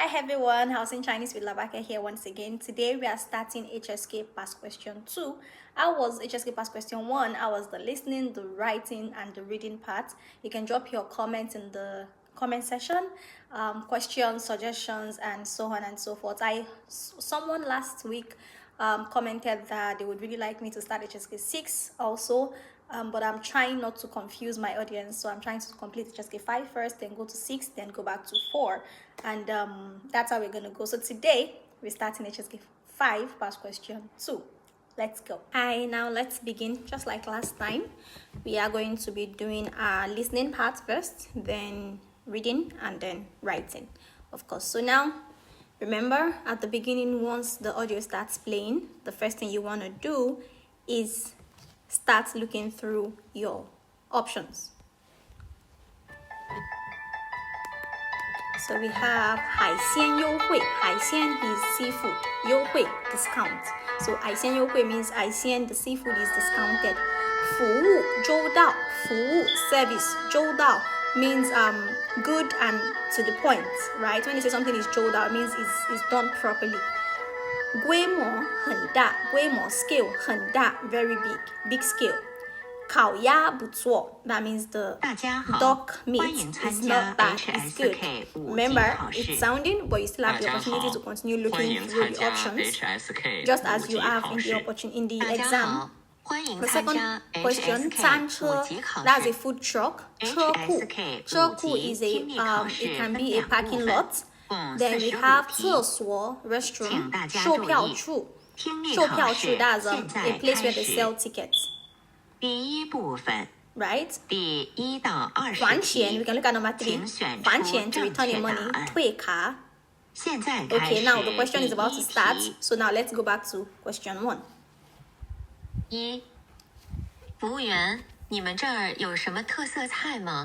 Hi everyone, House in Chinese with Labake here once again. Today we are starting HSK past question 2. I was HSK past question 1. I was the listening, the writing, and the reading part. You can drop your comments in the comment section, questions, suggestions, and so on and so forth. Someone last week commented that they would really like me to start HSK 6 also. But I'm trying not to confuse my audience, so I'm trying to complete HSK 5 first, then go to 6, then go back to 4, and that's how we're going to go. So today we're starting HSK 5 past question 2. Let's go. Hi, now let's begin. Just like last time, we are going to be doing our listening part first, then reading, and then writing, of course. So now remember, at the beginning, once the audio starts playing, the first thing you want to do is start looking through your options. So we have 海鲜优惠. 海鲜 is seafood. 优惠 discount. So 海鲜优惠 means 海鲜 the seafood is discounted. 服务周到. 服务 service. 周到 means good and to the point, right? When you say something is 周到, it means it's done properly. 规模很大. 规模 scale 很大 very big scale. 烤鸭不错, that means the dog meat is not bad, it's good. Remember, it's sounding, but you still have the opportunity to continue looking through the options, just as you have in the exam. The second question, 餐车, that's a food truck. 车库, 车库 is it can be a parking lot. Then we have 厕所 restroom. 售票处, 售票处 that's a place where they sell tickets. 第一部分 right? 第1到20题，还钱 we can look at number 3. 还钱 to return your money. 退卡. 现在开始 Okay, now the question is 第 about 一 to start. 题 So now let's go back to question 1. 1. 服务员，你们这儿有什么特色菜吗？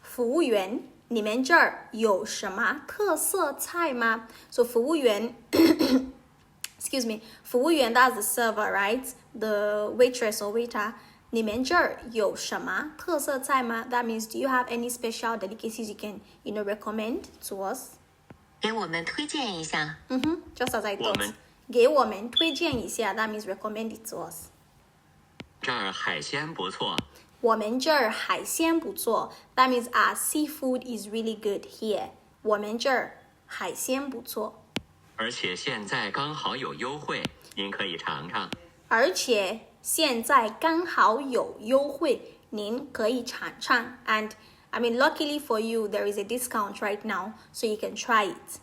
服务员，你们这儿有什么特色菜吗？ So 服务员excuse me, 服务员 that's the server, right? The waitress or waiter. 你们这儿有什么特色菜吗？ That means, do you have any special delicacies you can, recommend to us? 给我们推荐一下。Just as I thought. 给我们推荐一下 That means recommend it to us. 这儿海鲜不错。我们这儿海鲜不错 That means our seafood is really good here. 我们这儿海鲜不错。而且现在刚好有优惠，您可以尝尝。而且现在刚好有优惠，您可以尝尝。And I mean, luckily for you, there is a discount right now, so you can try it.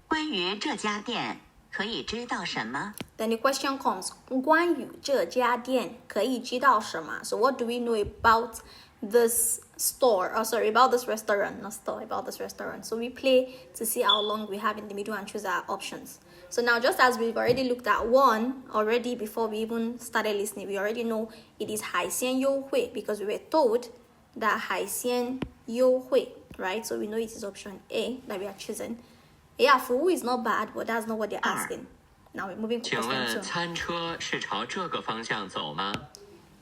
关于这家店，可以知道什么？ Then the question comes, 关于这家店可以知道什么？ So what do we know about this store? Oh, sorry, about this restaurant, not store, about this restaurant. So we play to see how long we have in the middle and choose our options. So now, just as we've already looked at one already before we even started listening, we already know it is 海鲜优惠 because we were told that 海鲜优惠, right? So we know it is option A that we are choosing. Yeah, 服务 is not bad, but that's not what they're asking. Now we're moving to 请 question 问 2. 餐车是朝这个方向走吗？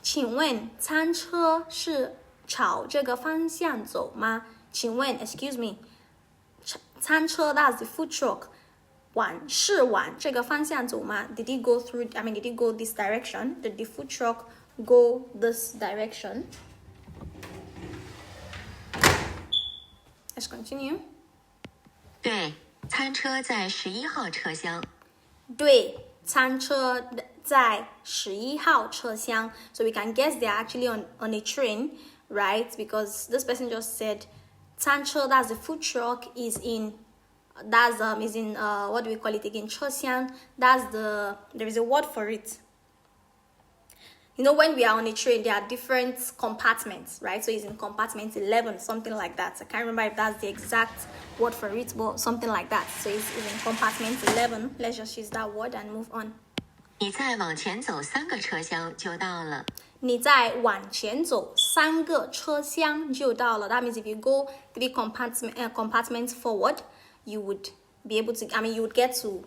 请问餐车是朝这个方向走吗？请问 excuse me, 餐车 that's the food truck. 是往这个方向走吗？ Did it go through, I mean, did it go this direction? Did the food truck go this direction? Let's continue. 对，餐车在11号车厢。对，餐车在11号车厢. So we can guess they're actually on a train, right? Because this person just said 餐车 that's the food truck is in what do we call it again? 车厢. There is a word for it. When we are on a train, there are different compartments, right? So it's in compartment 11, something like that. I can't remember if that's the exact word for it, but something like that. So it's in compartment 11. Let's just use that word and move on. 你再往前走3个车厢就到了。你再往前走3个车厢就到了. That means if you go 3 compartments forward, you would be able to, you would get to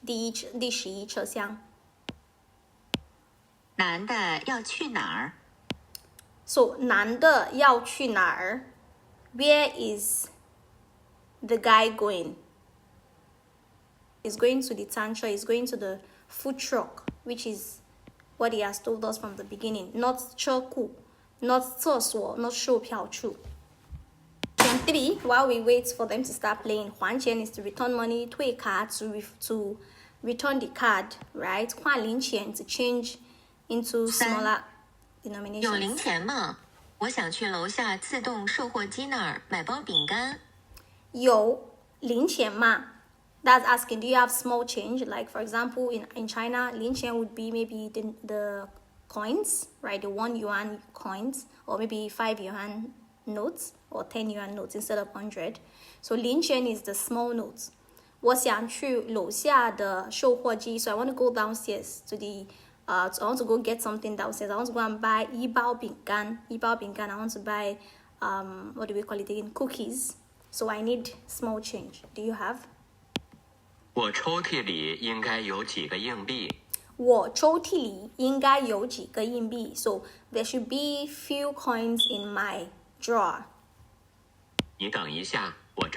第11车厢. 男的要去哪儿？ So 男的要去哪儿? Where is the guy going? He's going to the tantra, he's going to the food truck, which is what he has told us from the beginning. Not 车库, not 厕所, not 售票处. And 3, while we wait for them to start playing, 还钱 is to return money, 退卡 to return the card, right? 换零钱 to change into smaller 有 denominations. 零钱吗？我想去楼下自动售货机那儿买包饼干。有零钱吗? That's asking, do you have small change? Like, for example, in China, 零钱 would be maybe the coins, right? The 1 yuan coins, or maybe 5 yuan notes, or 10 yuan notes instead of 100. So 零钱 is the small notes. 我想去楼下的售货机, so I want to go downstairs to the I want to go get something downstairs. I want to go and buy 一包饼干. I want to buy what do we call it again? Cookies. So I need small change. Do you have? 我抽屉里应该有几个硬币。我抽屉里应该有几个硬币. So there should be few coins in my drawer. 你等一下，我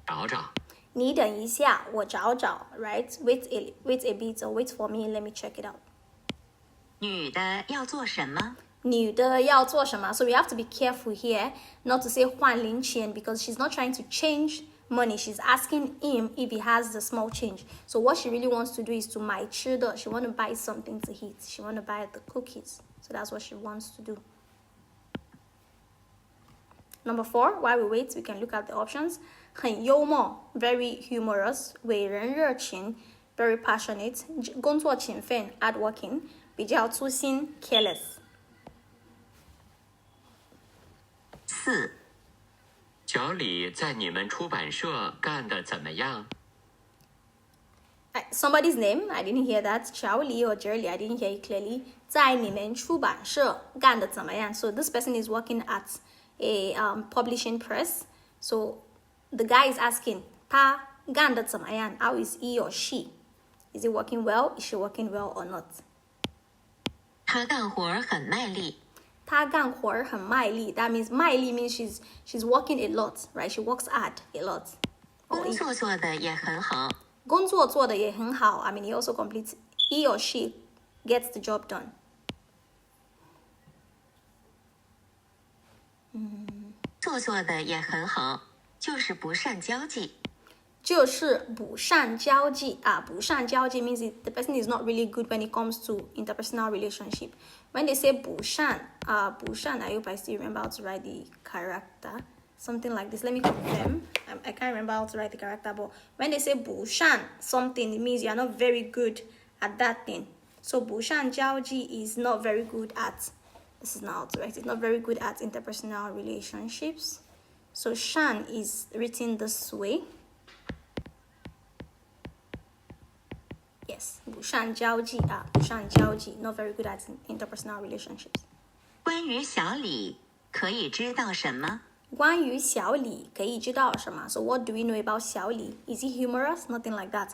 找找。你等一下，我找找. Right? Wait a bit or wait for me. Let me check it out. 女的要做什么？女的要做什么? So we have to be careful here not to say 换零钱 because she's not trying to change money. She's asking him if he has the small change. So what she really wants to do is to 买吃的. She want to buy something to eat. She want to buy the cookies. So that's what she wants to do. Number 4, while we wait, we can look at the options. 很幽默, very humorous. 伟人热情, very passionate. 工作勤奋, hardworking. 比较粗心, careless. 4. 小李在你们出版社干得怎么样？ Somebody's name, I didn't hear that. Xiao Li or Jerry Li, I didn't hear it clearly. 在你们出版社干得怎么样? So this person is working at a publishing press. So the guy is asking, 他干得怎么样? How is he or she? Is he working well? Is she working well or not? 她干活很卖力。她干活很卖力. That means 卖力 means she's working a lot, right? She works hard a lot. 工作做得也很好。工作做得也很好. I mean, he or she gets the job done. 做得也很好，就是不善交际。就是不善交际. 不善交际 means the person is not really good when it comes to interpersonal relationship. When they say 不善, I hope I still remember how to write the character. Something like this. Let me confirm. I can't remember how to write the character, but when they say 不善 something, it means you are not very good at that thing. So 不善交际 is not very good at, this is not how to write it, not very good at interpersonal relationships. So 善 is written this way. Yes, 不善交际, 不善交际, not very good at interpersonal relationships. 关于小李，可以知道什么？关于小李，可以知道什么? So what do we know about 小李? Is he humorous? Nothing like that.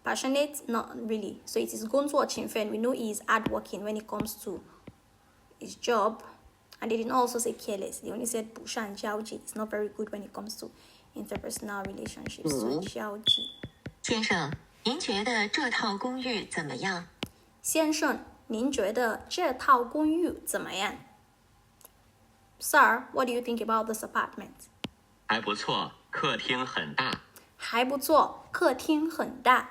Passionate? Not really. So it is 工作勤奋. We know he is hardworking when it comes to his job. And they didn't also say careless. They only said 不善交际. It's not very good when it comes to interpersonal relationships. So 交际. 先生，您觉得这套公寓怎么样？先生，您觉得这套公寓怎么样? Sir, what do you think about this apartment? 还不错，客厅很大，还不错，客厅很大，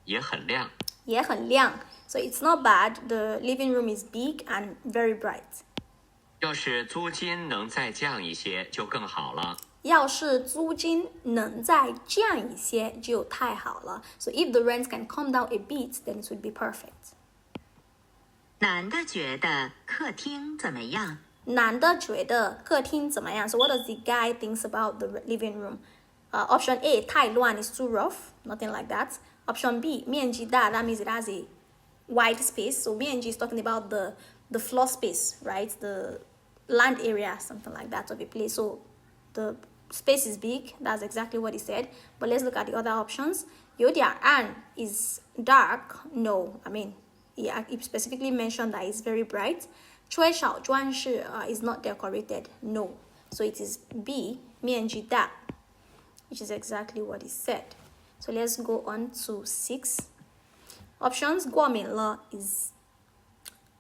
也很亮。也很亮. So it's not bad. The living room is big and very bright. 要是租金能再降一些，就更好了。要是租金能再降一些，就太好了. So if the rent can come down a bit, then it would be perfect. 男的觉得客厅怎么样？男的觉得客厅怎么样? So what does the guy thinks about the living room? Option A, 太乱 is too rough. Nothing like that. Option B, 面积大, that means it has a wide space. So 面积 is talking about the floor space, right? The land area, something like that of a place. So the space is big. That's exactly what he said. But let's look at the other options. 有点暗 is dark. No, I mean, he specifically mentioned that it's very bright. 缺少装饰 is not decorated. No. So it is B, 面积大. which is exactly what he said. So let's go on to 6. Options. 过敏了 is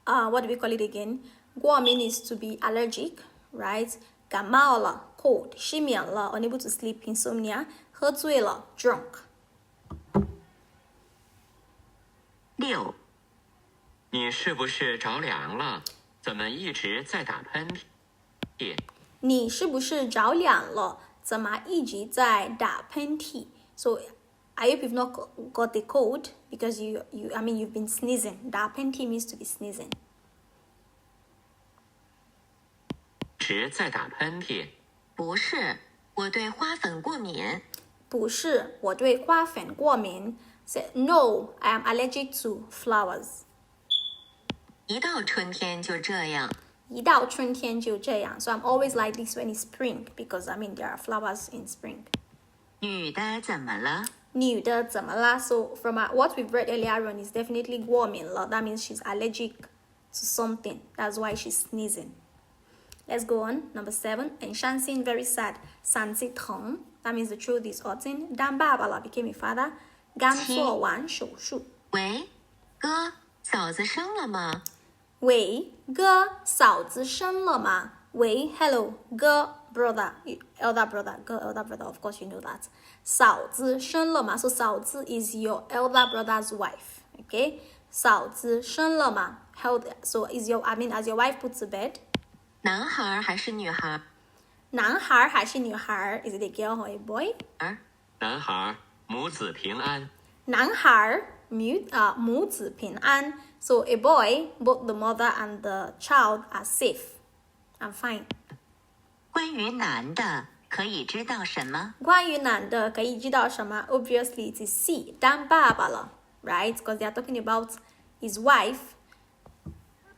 what do we call it again? 过敏 is to be allergic, right? 感冒了 cold. 失眠了 unable to sleep, insomnia. 喝醉了 drunk. 6、你是不是着凉了？怎么一直在打喷嚏？你是不是着凉了？怎么一直在打喷嚏？ So I hope you've not got the cold because you've been sneezing. 打喷嚏 means to be sneezing. 一直在打喷嚏。不是，我对花粉过敏。不是，我对花粉过敏。Say, no, I am allergic to flowers. 一到春天就这样。一到春天就这样。So I'm always like this when it's spring because there are flowers in spring. 女的怎么了？女的怎么了？ So from what we've read earlier on is definitely 过敏了. That means she's allergic to something. That's why she's sneezing. Let's go on. Number 7. 很伤心 very sad. 嗓子疼 That means the truth is hurting. 当爸爸了 became a father. 刚做完手术。喂，哥，嫂子生了吗？喂，哥，嫂子生了吗？喂 ，hello， 哥 brother elder brother 哥 elder brother of course you know that. 嫂子生了吗 So 嫂子 is your elder brother's wife. Okay. 嫂子生了吗 So is as your wife put to bed. 男孩还是女孩？男孩还是女孩 Is it a girl or a boy? 男孩，母子平安。男孩母子平安 So a boy, both the mother and the child are safe and fine. 关于男的可以知道什么？关于男的可以知道什么 Obviously it is C. 当爸爸了 Right? Because they are talking about his wife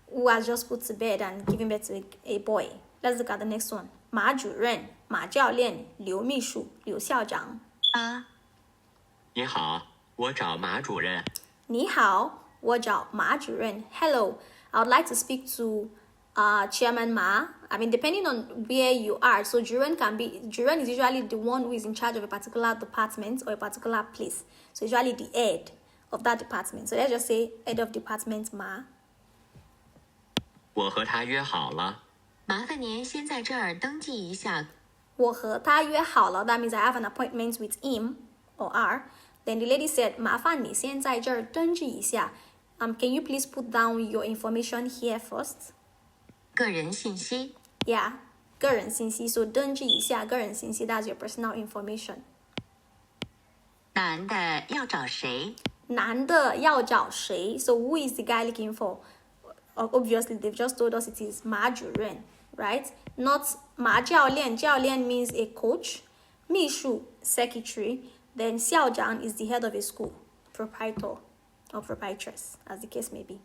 who has just put to bed and given birth to a boy. Let's look at the next one. 马主任马教练刘秘书刘校长你好，我找马主任。你好，我找马主任 Hello, I would like to speak to Chairman Ma. Depending on where you are, so Juren is usually the one who is in charge of a particular department or a particular place. So usually the head of that department. So let's just say head of department Ma. 我和他约好了。麻烦您先在这儿登记一下。我和他约好了 That means I have an appointment with him or her. Then the lady said, 麻烦你先在这儿登记一下. Can you please put down your information here first? 个人信息。Yeah, 个人信息 So 登记一下个人信息 That's your personal information. 男的要找谁？男的要找谁 So who is the guy looking for? Obviously, they've just told us it is 马主任 right? Not 马教练. 教练 means a coach. 秘书 secretary. Then 校长 is the head of a school, proprietor or proprietress, as the case may be.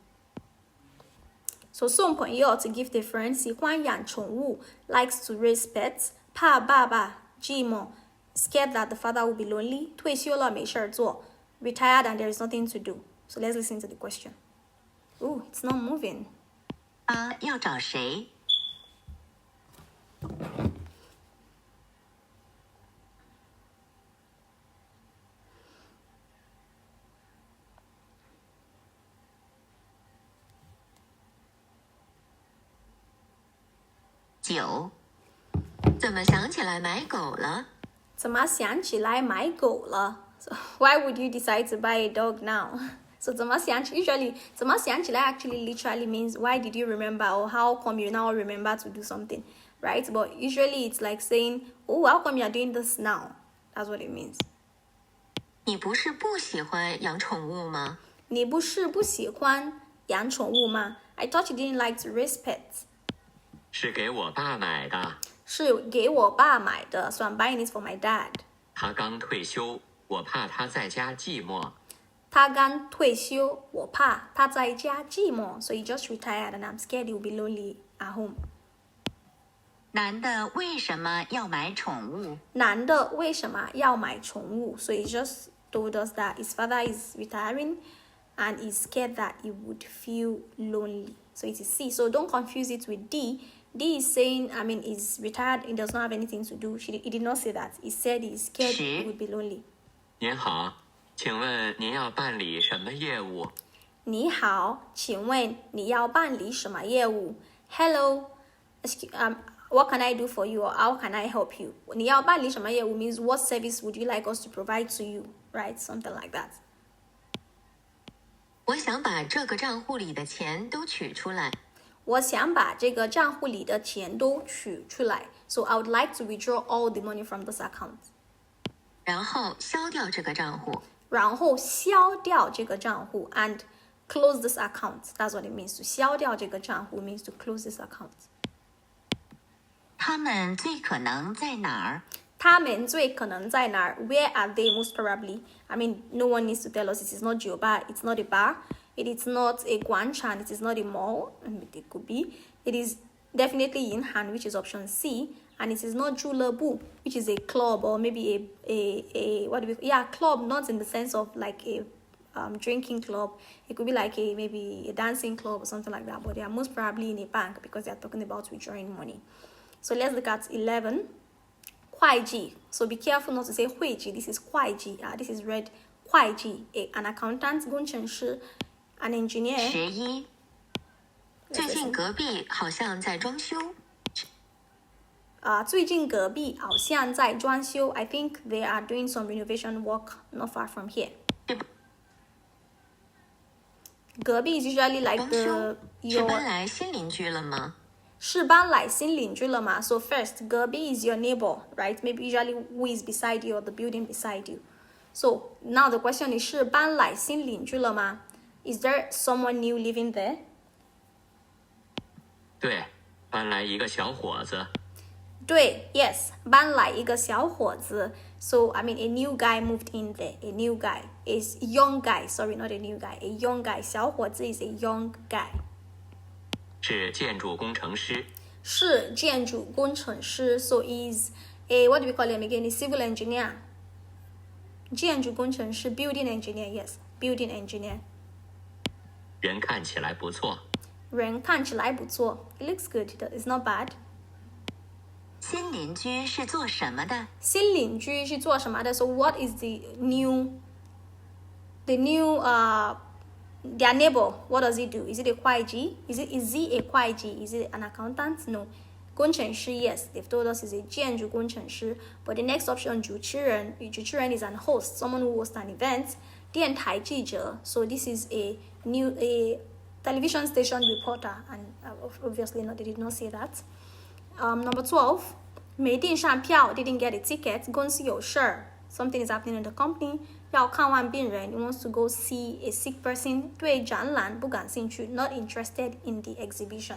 So 送朋友 to give difference. 喜欢养宠物 likes to raise pets. 怕爸爸寂寞 scared that the father will be lonely. 退休了没事做 retired and there is nothing to do. So let's listen to the question. Ooh, it's not moving. 要找谁？9，怎么想起来买狗了？怎么想起来买狗了 So why would you decide to buy a dog now? So 怎么想起 usually 怎么想起来 actually literally means why did you remember or how come you now remember to do something, right? But usually it's like saying, oh, how come you are doing this now? That's what it means. 你不是不喜欢养宠物吗？你不是不喜欢养宠物吗 I thought you didn't like to raise pets. 是给我爸买的。是给我爸买的 So I'm buying it for my dad. 他刚退休，我怕他在家寂寞。他刚退休，我怕他在家寂寞 So he just retired and I'm scared he will be lonely at home. 男的为什么要买宠物？男的为什么要买宠物 So he just told us that his father is retiring and he's scared that he would feel lonely. So it is C. So don't confuse it with D. D is saying, he's retired, he does not have anything to do. He did not say that. He said he's scared he would be lonely. 您好，请问您要办理什么业务？你好，请问你要办理什么业务 ？Hello, what can I do for you or how can I help you? 你要办理什么业务 means what service would you like us to provide to you, right? Something like that. 我想把这个账户里的钱都取出来。我想把这个账户里的钱都取出来。So I would like to withdraw all the money from this account. 然后消掉这个账户。然后消掉这个账户 and close this account. That's what it means. To 消掉这个账户 means to close this account. 他们最可能在哪儿？他们最可能在哪儿 Where are they most probably? No one needs to tell us. It is not Joba. It's not a bar. It is not a Guanchan. It is not a mall. It could be. It is definitely Yinhan, which is option C. And it is not Julabu, which is a club or maybe a club, not in the sense of like a drinking club. It could be like maybe a dancing club or something like that. But they are most probably in a bank because they are talking about withdrawing money. So let's look at 11. 会计. So be careful not to say 会计. This is 会计. This is read 会计. An accountant, 工程师, an engineer. 11. 最近隔壁好像在装修。最近隔壁好像在装修. I think they are doing some renovation work not far from here. 隔壁 is usually like the 是搬来新邻居了吗？是搬来新邻居了吗 So first, 隔壁 is your neighbor, right? Maybe usually who is beside you or the building beside you. So now the question is 是搬来新邻居了吗 Is there someone new living there? 对，搬来一个小伙子。对 yes 搬来一个小伙子 So a new guy moved in there. A new guy is young guy. Sorry, not a new guy. A young guy. 小伙子 is a young guy. 是建筑工程师。是建筑工程师 So is a what do we call him again? A civil engineer. 建筑工程师 building engineer. Yes, building engineer. 人看起来不错。人看起来不错 It looks good. It's not bad. 新邻居是做什么的？新邻居是做什么的 So what is the new their neighbor, what does he do? Is it a 会计? Is he a 会计? Is it an accountant? No. 工程师 yes, they've told us is a 建筑工程师 But the next option 主持人 is an host, someone who hosts an event. 电台记者 So this is a television station reporter and obviously no, they did not say that. Number 12, 没订上票 didn't get a ticket. 公司有事儿 something is happening in the company. 要看望病人 he wants to go see a sick person. 对展览不感兴趣 not interested in the exhibition.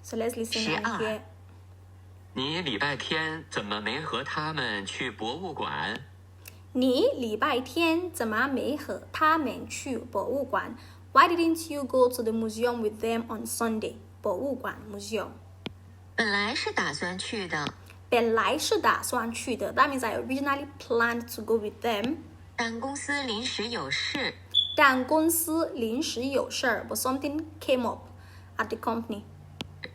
So let's listen and hear. 你礼拜天怎么没和他们去博物馆？你礼拜天怎么没和他们去博物馆 Why didn't you go to the museum with them on Sunday? 博物馆 museum. 本来是打算去的。本来是打算去的 That means I originally planned to go with them. 但公司临时有事。但公司临时有事儿 But something came up at the company.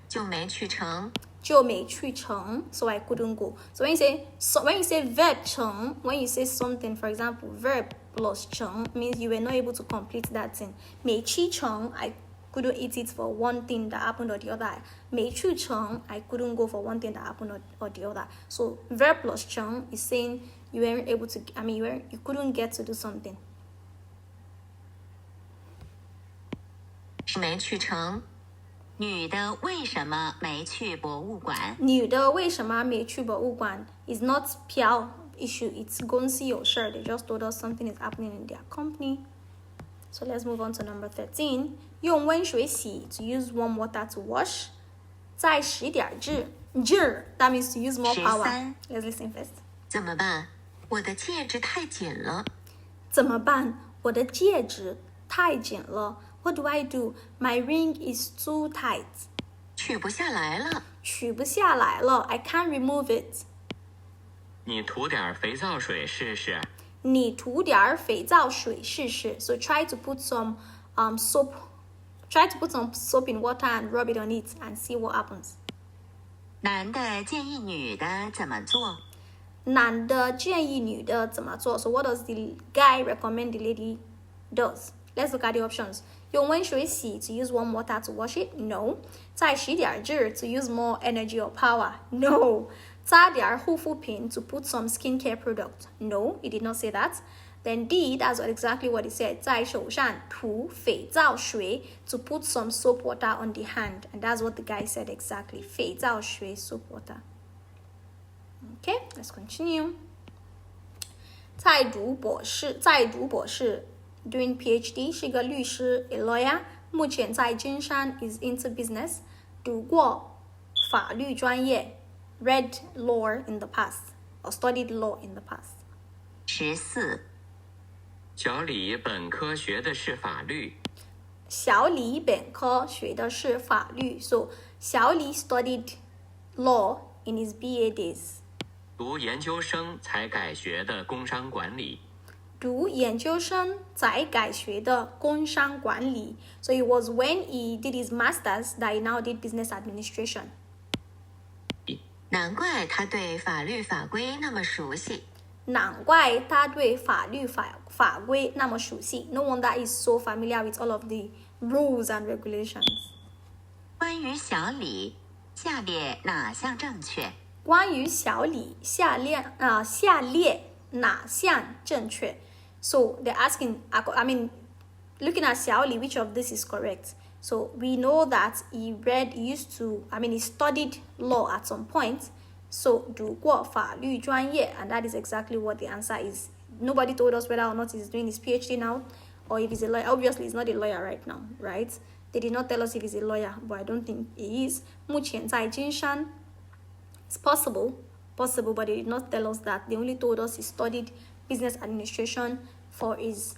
就没去成。就没去成 So I couldn't go. So when you say verb 成 when you say something, for example, verb plus 成 means you were not able to complete that thing. 没去成 I couldn't eat it for one thing that happened or the other. 没去成 I couldn't go for one thing that happened or the other. So verb plus 成 is saying you weren't able to, you couldn't get to do something. 没去成。女的为什么没去博物馆？女的为什么没去博物馆 is not 票 issue. It's 公司有事 They just told us something is happening in their company. So let's move on to number 13. 用温水洗 to use warm water to wash. 再使点劲 that means to use more power. 13 Let's listen first. 怎么办？我的戒指太紧了。怎么办？我的戒指太紧了 What do I do? My ring is too tight. 取不下来了。取不下来了 I can't remove it. 你涂点肥皂水试试。你涂点肥皂水试试 So try to put some soap Try to put some soap in water and rub it on it and see what happens. 男的建议女的怎么做？男的建议女的怎么做? So what does the guy recommend the lady does? Let's look at the options. 用温水洗 to use warm water to wash it? No. 再洗点劲 to use more energy or power? No. 擦点护肤品 to put some skincare product? No, he did not say that. Then D, that's exactly what he said. 在手上涂肥皂水 to put some soap water on the hand. And that's what the guy said exactly. 肥皂水 soap water. Okay, let's continue. 在读博士 doing PhD 是一个律师 a lawyer 目前在经商 is into business 读过法律专业 read law in the past or studied law in the past. 14. 小李本科学的是法律。小李本科学的是法律 So 小李 studied law in his BA days. 读研究生才改学的工商管理。读研究生才改学的工商管理 So it was when he did his masters that he now did business administration. 难怪他对法律法规那么熟悉。难怪他对法律法规那么熟悉 No wonder he's so familiar with all of the rules and regulations. 关于小李，下列哪项正确？关于小李，下列哪项正确 So they're asking, looking at 小李, which of this is correct? So we know that he studied law at some point. So 读过法律专业 and that is exactly what the answer is. Nobody told us whether or not he's doing his PhD now or if he's a lawyer. Obviously, he's not a lawyer right now, right? They did not tell us if he's a lawyer, but I don't think he is. 目前在经商 It's possible, but they did not tell us that. They only told us he studied business administration for his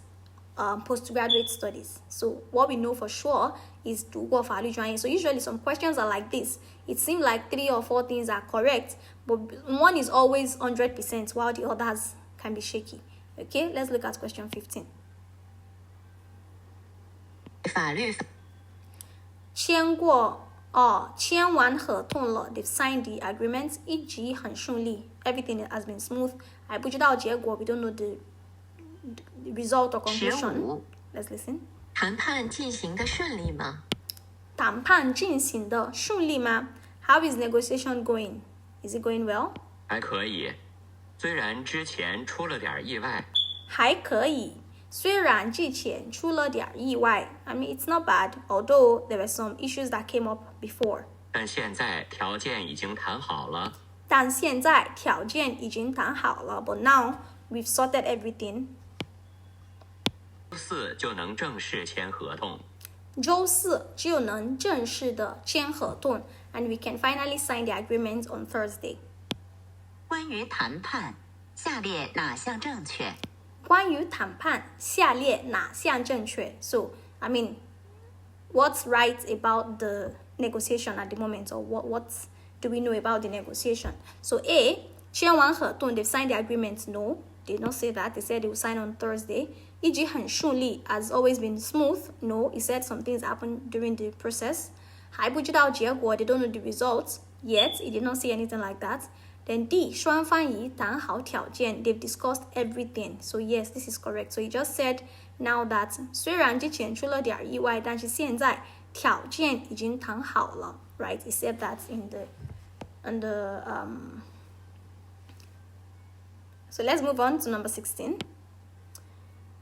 postgraduate studies. So what we know for sure is 读过法律专业 So usually some questions are like this. It seems like 3 or 4 things are correct, but one is always 100%, while the others can be shaky. Okay, let's look at question 15. 法律签完合同了 They've signed the agreement 一直很顺利 Everything has been smooth 还不知道结果 We don't know the result or conclusion 15. Let's listen 谈判进行的顺利吗？谈判进行的顺利吗 How is negotiation going? Is it going well? 还可以，虽然之前出了点意外。还可以虽然之前出了点意外 it's not bad although there were some issues that came up before 但现在条件已经谈好了。但现在条件已经谈好了 But now we've sorted everything 周四就能正式签合同。周四就能正式的签合同 and we can finally sign the agreement on Thursday 关于谈判，下列哪项正确？关于谈判，下列哪项正确 So, what's right about the negotiation at the moment or what do we know about the negotiation? So A, 签完合同 they've signed the agreement No, they did not say that. They said they will sign on Thursday 一直很顺利 has always been smooth No, he said some things happened during the process 还不知道结果 They don't know the results yet. He did not say anything like that Then D, 双方已谈好条件 They've discussed everything So yes, this is correct So he just said now that 虽然之前出了点意外但是现在条件已经谈好了 Right, he said that in the So let's move on to number 16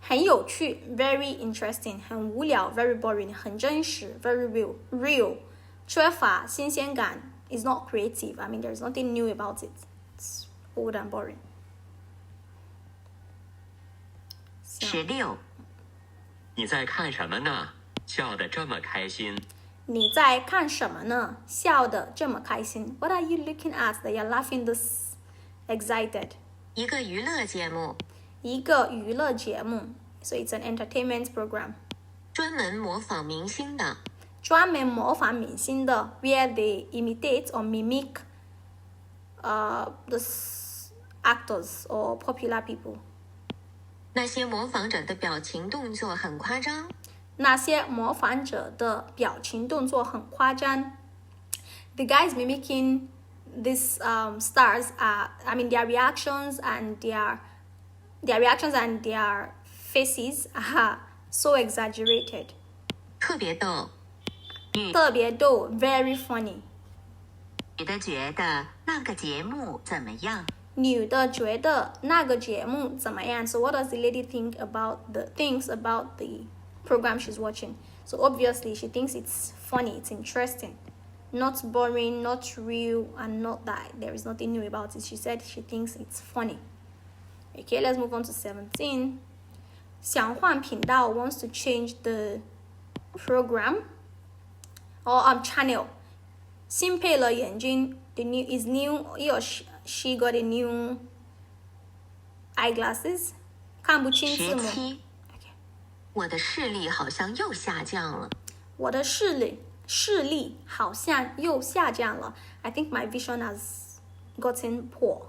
很有趣 very interesting 很无聊 very boring 很真实 very real 缺乏新鲜感 is not creative there's nothing new about it it's old and boring 16. 你在看什么呢？笑得这么开心。你在看什么呢？笑得这么开心 What are you looking at that you're laughing this excited 一个娱乐节目，一个娱乐节目 So it's an entertainment program 专门模仿明星的，专门模仿明星的 where they imitate or mimic the actors or popular people 那些模仿者的表情动作很夸张。那些模仿者的表情动作很夸张。The guys mimicking these stars are, their reactions and their faces are so exaggerated. 特别逗。特别逗 very funny. 女的觉得那个节目怎么样？女的觉得那个节目怎么样？ So what does the lady thinks about the program she's watching? So obviously she thinks it's funny, it's interesting, not boring, not real, and not that there is nothing new about it. She said she thinks it's funny. Okay, let's move on to 17. 想换频道 wants to change the program or channel. 新配了眼镜 the new is new, he or she got a new eyeglasses. 看不清字母。17。我的视力好像又下降了。我的视力好像又下降了。I think my vision has gotten poor.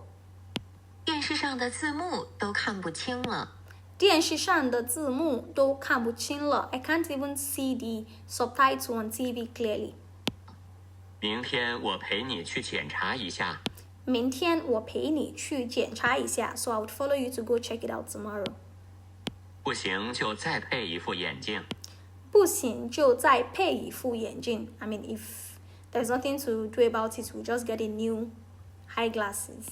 电视上的字幕都看不清了。电视上的字幕都看不清了。I can't even see the subtitle on TV clearly. 明天我陪你去检查一下。明天我陪你去检查一下。So I would follow you to go check it out tomorrow. 不行就再配一副眼镜。不行就再配一副眼镜。If there's nothing to do about it, we'll just get a new eyeglasses.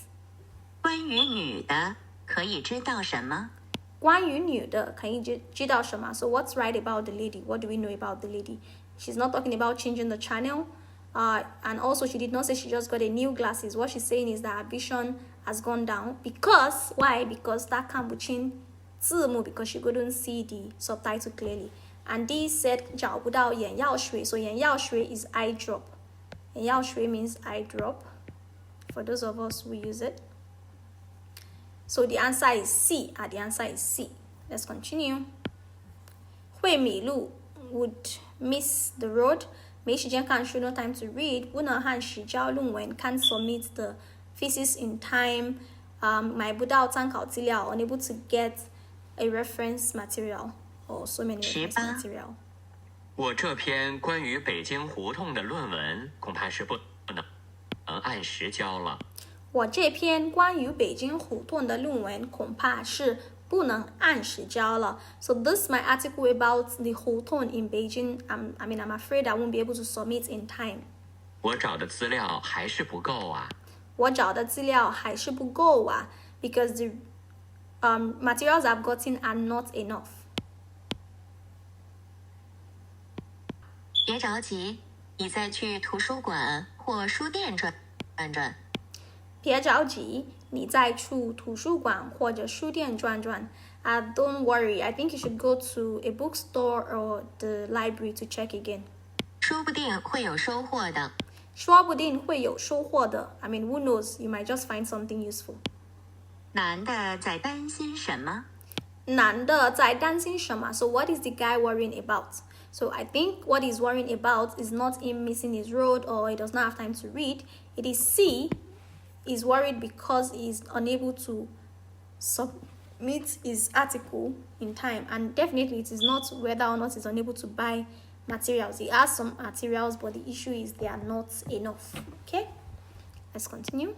关于女的可以知道什么？关于女的可以知道什么？ So what's right about the lady? What do we know about the lady? She's not talking about changing the channel. And also she did not say she just got a new glasses. What she's saying is that her vision has gone down. Because, why? Because 她看不清字幕 because she couldn't see the subtitle clearly. And D said 找不到眼药水. So 眼药水 is eye drop. 眼药水 means eye drop. For those of us who use it. So the answer is C. The answer is C. Let's continue. 会迷路 would miss the road. 没时间看书 no time to read. 不能和时交论文 can't submit the thesis in time. 买不到参考资料 unable to get a reference material or so many reference material. 我这篇关于北京胡同的论文恐怕是不能按时交了。我这篇关于北京胡同的论文恐怕是不能按时交了。So this is my article about the Huton in Beijing. I'm afraid I won't be able to submit in time. 我找的资料还是不够啊。我找的资料还是不够啊 because the materials I've gotten are not enough. 别着急，你再去图书馆或书店转转。别着急，你再去图书馆或者书店转转。Don't worry, I think you should go to a bookstore or the library to check again. 说不定会有收获的。说不定会有收获的。Who knows? You might just find something useful. 男的在担心什么？男的在担心什么？ So what is the guy worrying about? So I think what he's worrying about is not him missing his road or he does not have time to read. It is C. He's worried because he's unable to submit his article in time. And definitely it is not whether or not he's unable to buy materials. He has some materials, but the issue is they are not enough. Okay, let's continue.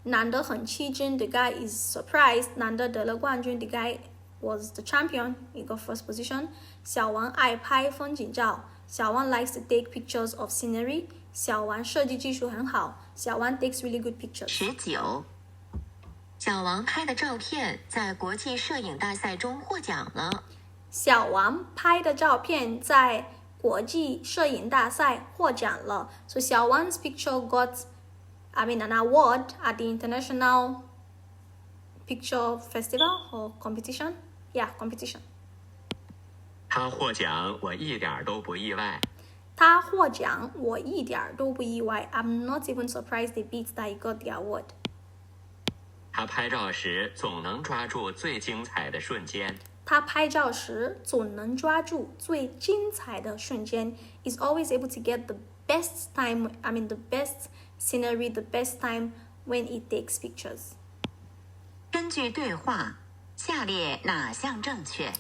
男的很气愤 the guy is surprised. 男的得了冠军 the guy was the champion. He got first position. 小王爱拍风景照。小王 likes to take pictures of scenery. 小王设计技术很好。小王 takes really good pictures. 19。小王拍的照片在国际摄影大赛中获奖了。小王拍的照片在国际摄影大赛获奖了。So 小王 's picture got an award at the International Picture Festival or competition. Yeah, competition. 他获奖，我一点都不意外。他获奖，我一点都不意外。I'm not even surprised a bit that he got the award. 他拍照时总能抓住最精彩的瞬间。他拍照时总能抓住最精彩的瞬间。Is always able to get the best time. The best scenery, the best time when he takes pictures. 根据对话，下列哪项正确？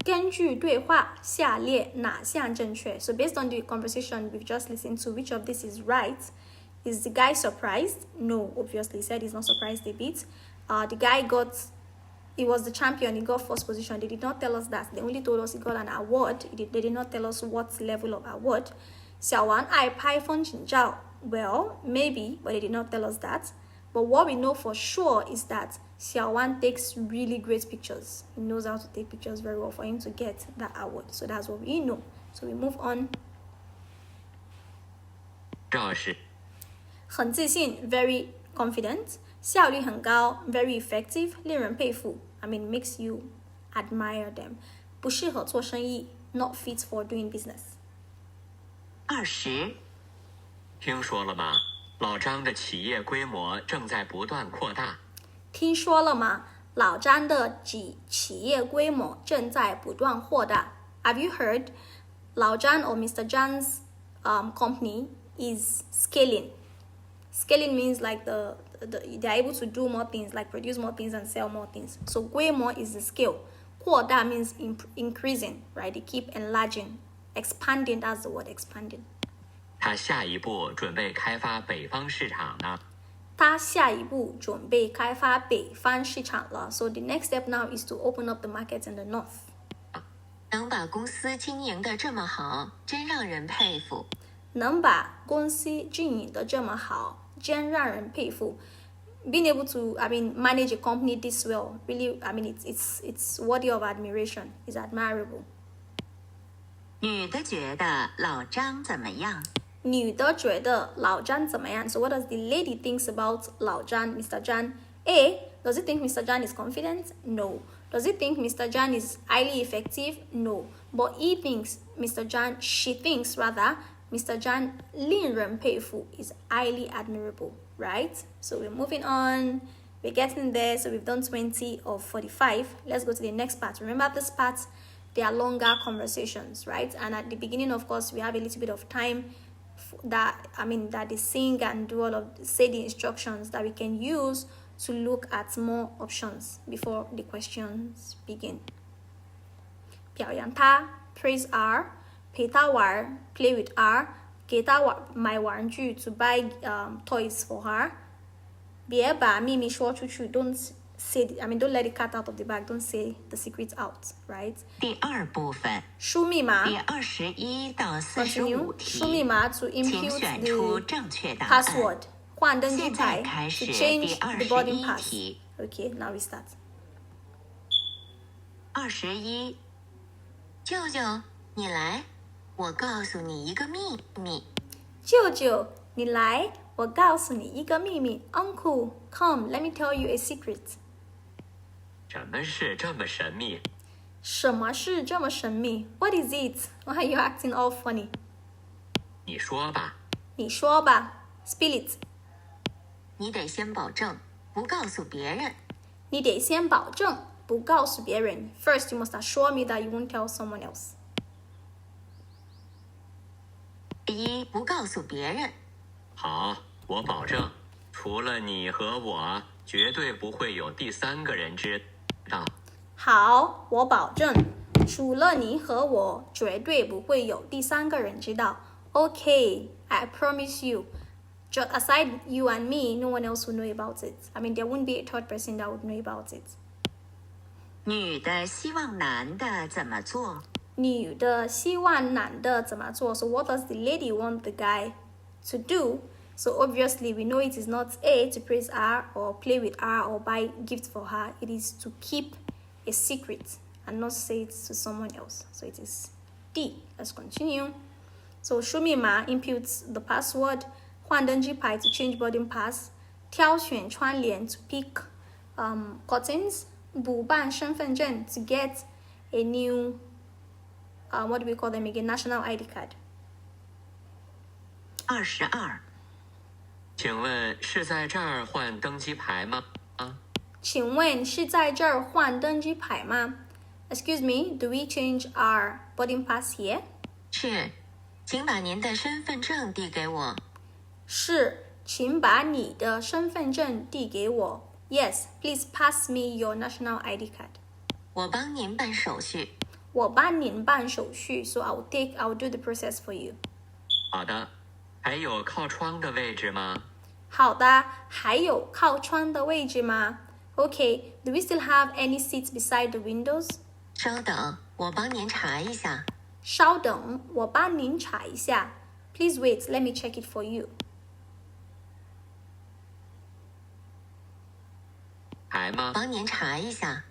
根据对话，下列哪项正确 ？So based on the conversation we've just listened to, which of this is right? Is the guy surprised? No, obviously, he said he's not surprised a bit. The guy he was the champion, he got first position. They did not tell us that. They only told us he got an award. They did not tell us what level of award. 小王爱拍风景照. Well, maybe, but they did not tell us that. But what we know for sure is that Xiao Wan takes really great pictures. He knows how to take pictures very well for him to get that award. So that's what we know. So we move on. 肇事很自信 very confident. 效率很高 very effective. 令人佩服 I mean makes you admire them. 不适合做生意 not fit for doing business. 20，听说了吗？老张的企业规模正在不断扩大。听说了吗？老张的企业规模正在不断扩大。Have you heard? 老张 or Mr. Zhang's company is scaling. Scaling means like they're able to do more things, like produce more things and sell more things. So 规模 is the scale. 扩大 means increasing, right? They keep enlarging. Expanding, that's the word, expanding. 他下一步准备开发北方市场呢。他下一步准备开发北方市场了。So the next step now is to open up the markets in the north. 能把公司经营得这么好，真让人佩服。能把公司经营得这么好，真让人佩服。Being able to, manage a company this well, really, it's worthy of admiration. It's admirable. 女的觉得老张怎么样？女的觉得老张怎么样 So what does the lady thinks about 老张 Mr. Zhang? A. Does it think Mr. Zhang is confident? No. Does it think Mr. Zhang is highly effective? No. But she thinks rather, Mr. Zhang 令人佩服 is highly admirable, right? So we're moving on. We're getting there. So we've done 20 of 45. Let's go to the next part. Remember this part, they are longer conversations, right? And at the beginning, of course, we have a little bit of time that they sing and say the instructions that we can use to look at more options before the questions begin. 表扬他 praise R, 陪他玩 play with R, 给他买玩具 to buy toys for her. 别把秘密说出去 don't let the cat out of the bag. Don't say the secret out, right? 第二部分，输密码第21到 Continue. 45题，输密码 to 请 input 选出 the 正确答案。 password. 换登机现牌在开 to 始 change 第 the boarding 21 pass. 题。 Okay, now we start. 21，舅舅，你来，我告诉你一个秘密。舅舅，你来，我告诉你一个秘密。Uncle, come, let me tell you a secret. 什么事这么神秘？什么事这么神秘 What is it? Why are you acting all funny? 你说吧。你说吧 Spill it. 你得先保证不告诉别人。你得先保证不告诉别人 First, you must assure me that you won't tell someone else. 第一，不告诉别人。好，我保证，除了你和我，绝对不会有第三个人知道。好，我保证，除了你和我，绝对不会有第三个人知道。Okay, I promise you. Just aside you and me, no one else will know about it. There won't be a third person that would know about it. 女的希望男的怎么做？女的希望男的怎么做 So what does the lady want the guy to do? So obviously we know it is not A, to praise her or play with her or buy gifts for her. It is to keep a secret and not say it to someone else. So it is D. Let's continue. So 输密码 inputs the password. 换登机牌 to change boarding pass. 挑选窗帘 to pick curtains. 补办身份证 to get a new what do we call them again? National ID card. 22，请问是在这儿换登机牌吗？请问是在这儿换登机牌吗 Excuse me, do we change our boarding pass here? 是，请把您的身份证递给我。是，请把你的身份证递给我。Yes, please pass me your national ID card. 我帮您办手续。我帮您办手续 so I'll do the process for you. 好的，还有靠窗的位置吗？好的，还有靠窗的位置吗？ Okay, do we still have any seats beside the windows? 稍等，我帮您查一下。稍等，我帮您查一下。Please wait, let me check it for you. 还吗？帮您查一下。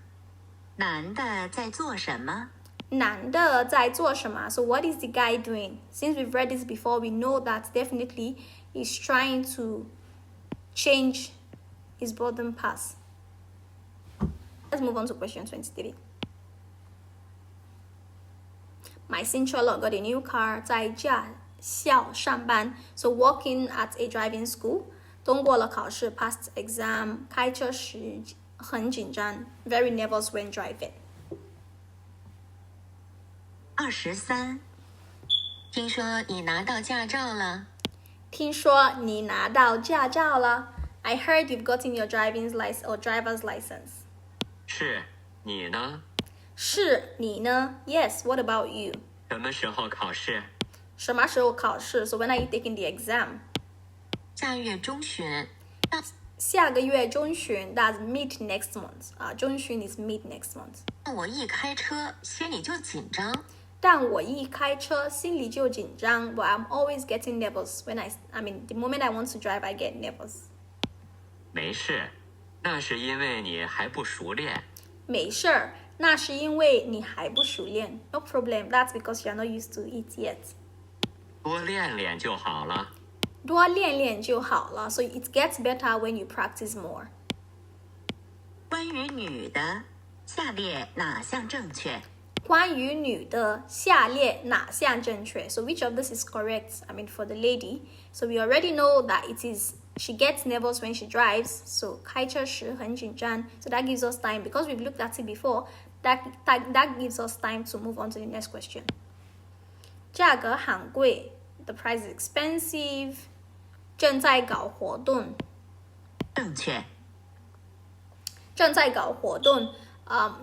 男的在做什么？男的在做什么？ So what is the guy doing? Since we've read this before, we know that definitely he's trying to change his boarding pass. Let's move on to question 23. 买新车了 got a new car 在驾校上班 so working at a driving school 通过了考试 passed exam 开车时很紧张 very nervous when driving. 23，听说你拿到驾照了？听说你拿到驾照了 I heard you've gotten your driver's license. 是，你呢？是你呢 Yes, what about you? 什么时候考试？什么时候考试 So when are you taking the exam? 下月中旬。下个月中旬 That's mid next month. 中旬 is mid next month. 我一开车，心里就紧张。但我一开车心里就紧张 But I'm always getting nervous when the moment I want to drive I get nervous. 没事，那是因为你还不熟练。没事儿，那是因为你还不熟练 No problem, that's because you're not used to it yet. 多练练就好了。多练练就好了 So it gets better when you practice more. 关于女的，下列哪项正确？关于女的，下列哪项正确 So which of this is correct? For the lady. So we already know that it is she gets nervous when she drives. So 开车时很紧张 So that gives us time. Because we've looked at it before, that gives us time to move on to the next question. 价格很贵 The price is expensive. 正在搞活动正确。正在搞活动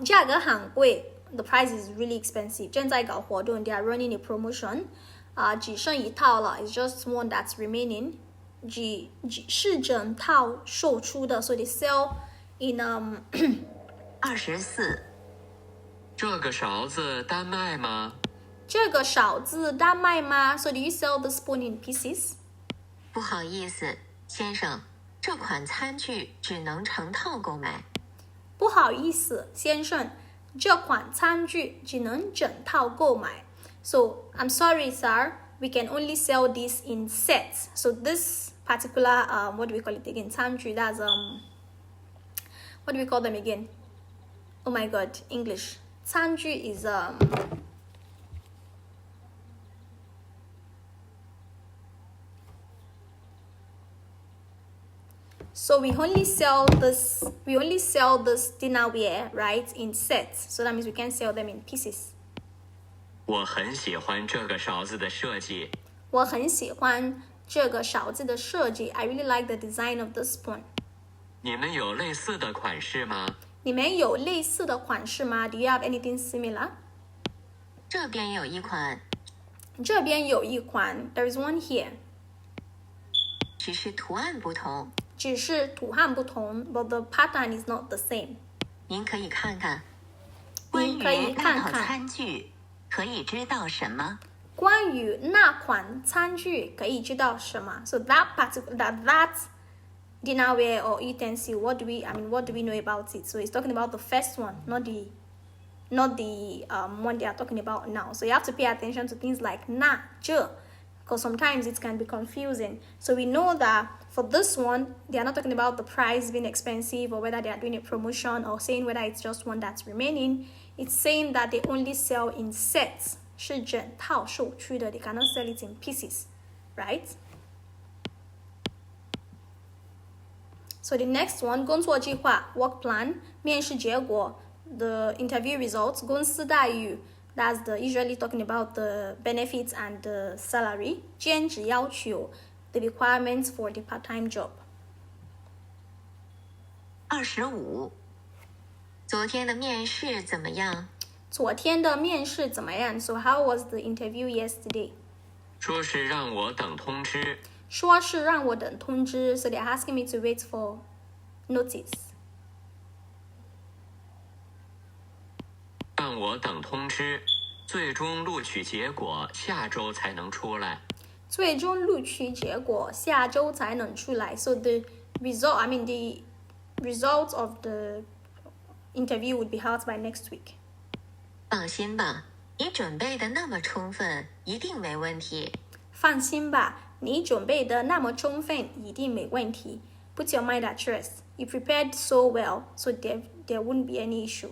价格很贵 The price is really expensive. 正在搞活动 They are running a promotion. 只剩一套了 It's just one that's remaining. 是整套售出的 So they sell in 24，这个勺子单卖吗？这个勺子单卖吗 So do you sell the spoon in pieces? 不好意思，先生，这款餐具只能成套购买。不好意思，先生，这款餐具只能整套购买 So I'm sorry, sir. We can only sell this in sets. So this particular what do we call it again? 餐具 That's what do we call them again? Oh my god, English. 餐具 is So we only sell this dinnerware, right, in sets. So that means we can't sell them in pieces. 我很喜欢这个勺子的设计。我很喜欢这个勺子的设计 I really like the design of the spoon. 你们有类似的款式吗？你们有类似的款式吗 Do you have anything similar? 这边有一款，这边有一款 There is one here. 只是图案不同。只是图案不同 But the pattern is not the same. 您可以看看。关于您可以看那套看餐具，可以知道什么？关于那款餐具可以知道什么 So that dinnerware or utensil what do we know about it? So it's talking about the first one, not the one they are talking about now. So you have to pay attention to things like na, 这 because sometimes it can be confusing. So we know that for this one, they are not talking about the price being expensive or whether they are doing a promotion or saying whether it's just one that's remaining. It's saying that they only sell in sets. 是整套售出的 They cannot sell it in pieces, right? So the next one, 工作计划 work plan, 面试结果 the interview results, 公司待遇 that's usually talking about the benefits and the salary, 兼职要求 the requirements for the part-time job. 25，昨天的面试怎么样？昨天的面试怎么样 ？So how was the interview yesterday? 说是让我等通知。说是让我等通知 ，so they're asking me to wait for notice. 让我等通知，最终录取结果下周才能出来。最终录取结果下周才能出来。So the result of the interview would be out by next week. 放心吧，你准备的那么充分，一定没问题。放心吧，你准备的那么充分，一定没问题。Put your mind at rest. You prepared so well, so there wouldn't be any issue.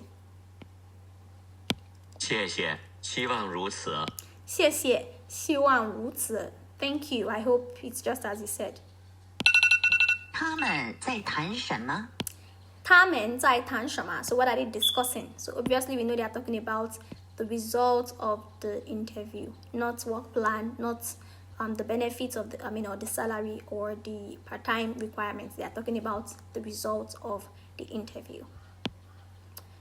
谢谢，希望如此。谢谢，希望如此。Thank you. I hope it's just as you said. 他们在谈什么？他们在谈什么 So what are they discussing? So obviously we know they are talking about the results of the interview, not work plan, not the benefits of or the salary or the part-time requirements. They are talking about the results of the interview.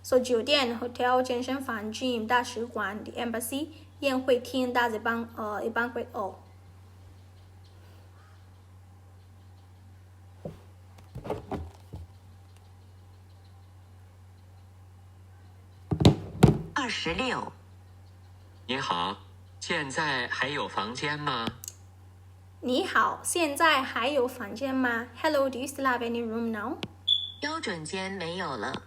So 酒店 hotel 健身房 gym 大使馆 the embassy 宴会厅 that's a banquet hall. 26。你好，现在还有房间吗？你好，现在还有房间吗 Hello, do you still have any room now? 标准间没有了，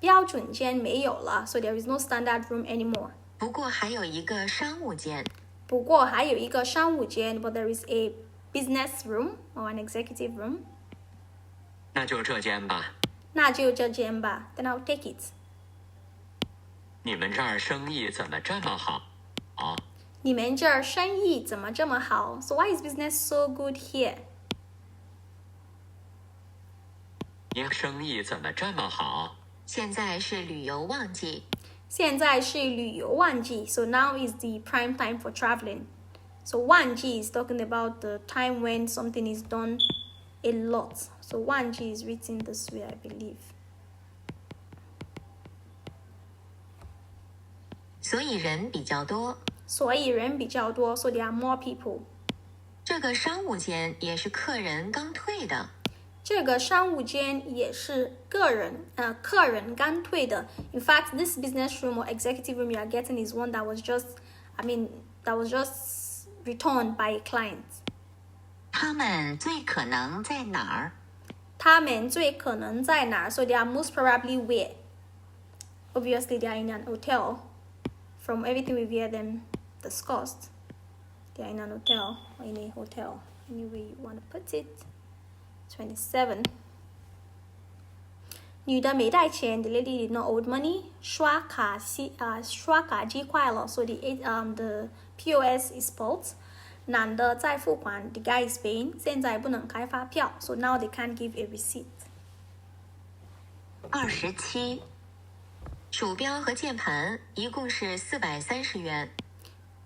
标准间没有了 so there is no standard room anymore. 不过还有一个商务间。不过还有一个商务间 but there is a business room or an executive room. 那就这间吧。那就这间吧 Then I'll take it. 你们这儿生意怎么这么好？你们这儿生意怎么这么好 So why is business so good here? 你生意怎么这么好？现在是旅游旺季，现在是旅游旺季 So now is the prime time for traveling. So 旺季 is talking about the time when something is done a lot. So 旺季 is written this way, I believe. 所以人比较多。所以人比较多 So there are more people. 这个商务间也是客人刚退的。这个商务间也是客人刚退的 In fact, this business room or executive room you are getting is one that was just returned by a client. 他们最可能在哪儿？他们最可能在哪儿 So they are most probably where? Obviously, they are in an hotel. From everything we've heard them discussed, they are in an hotel or in a hotel. Any way you want to put it. 27. 女的没带钱 The lady did not owe money. 刷卡机坏了 So the POS is fault. 男的在付款 The guy is paying. 现在不能开发票 So now they can't give a receipt. 27。鼠标和键盘一共是430元。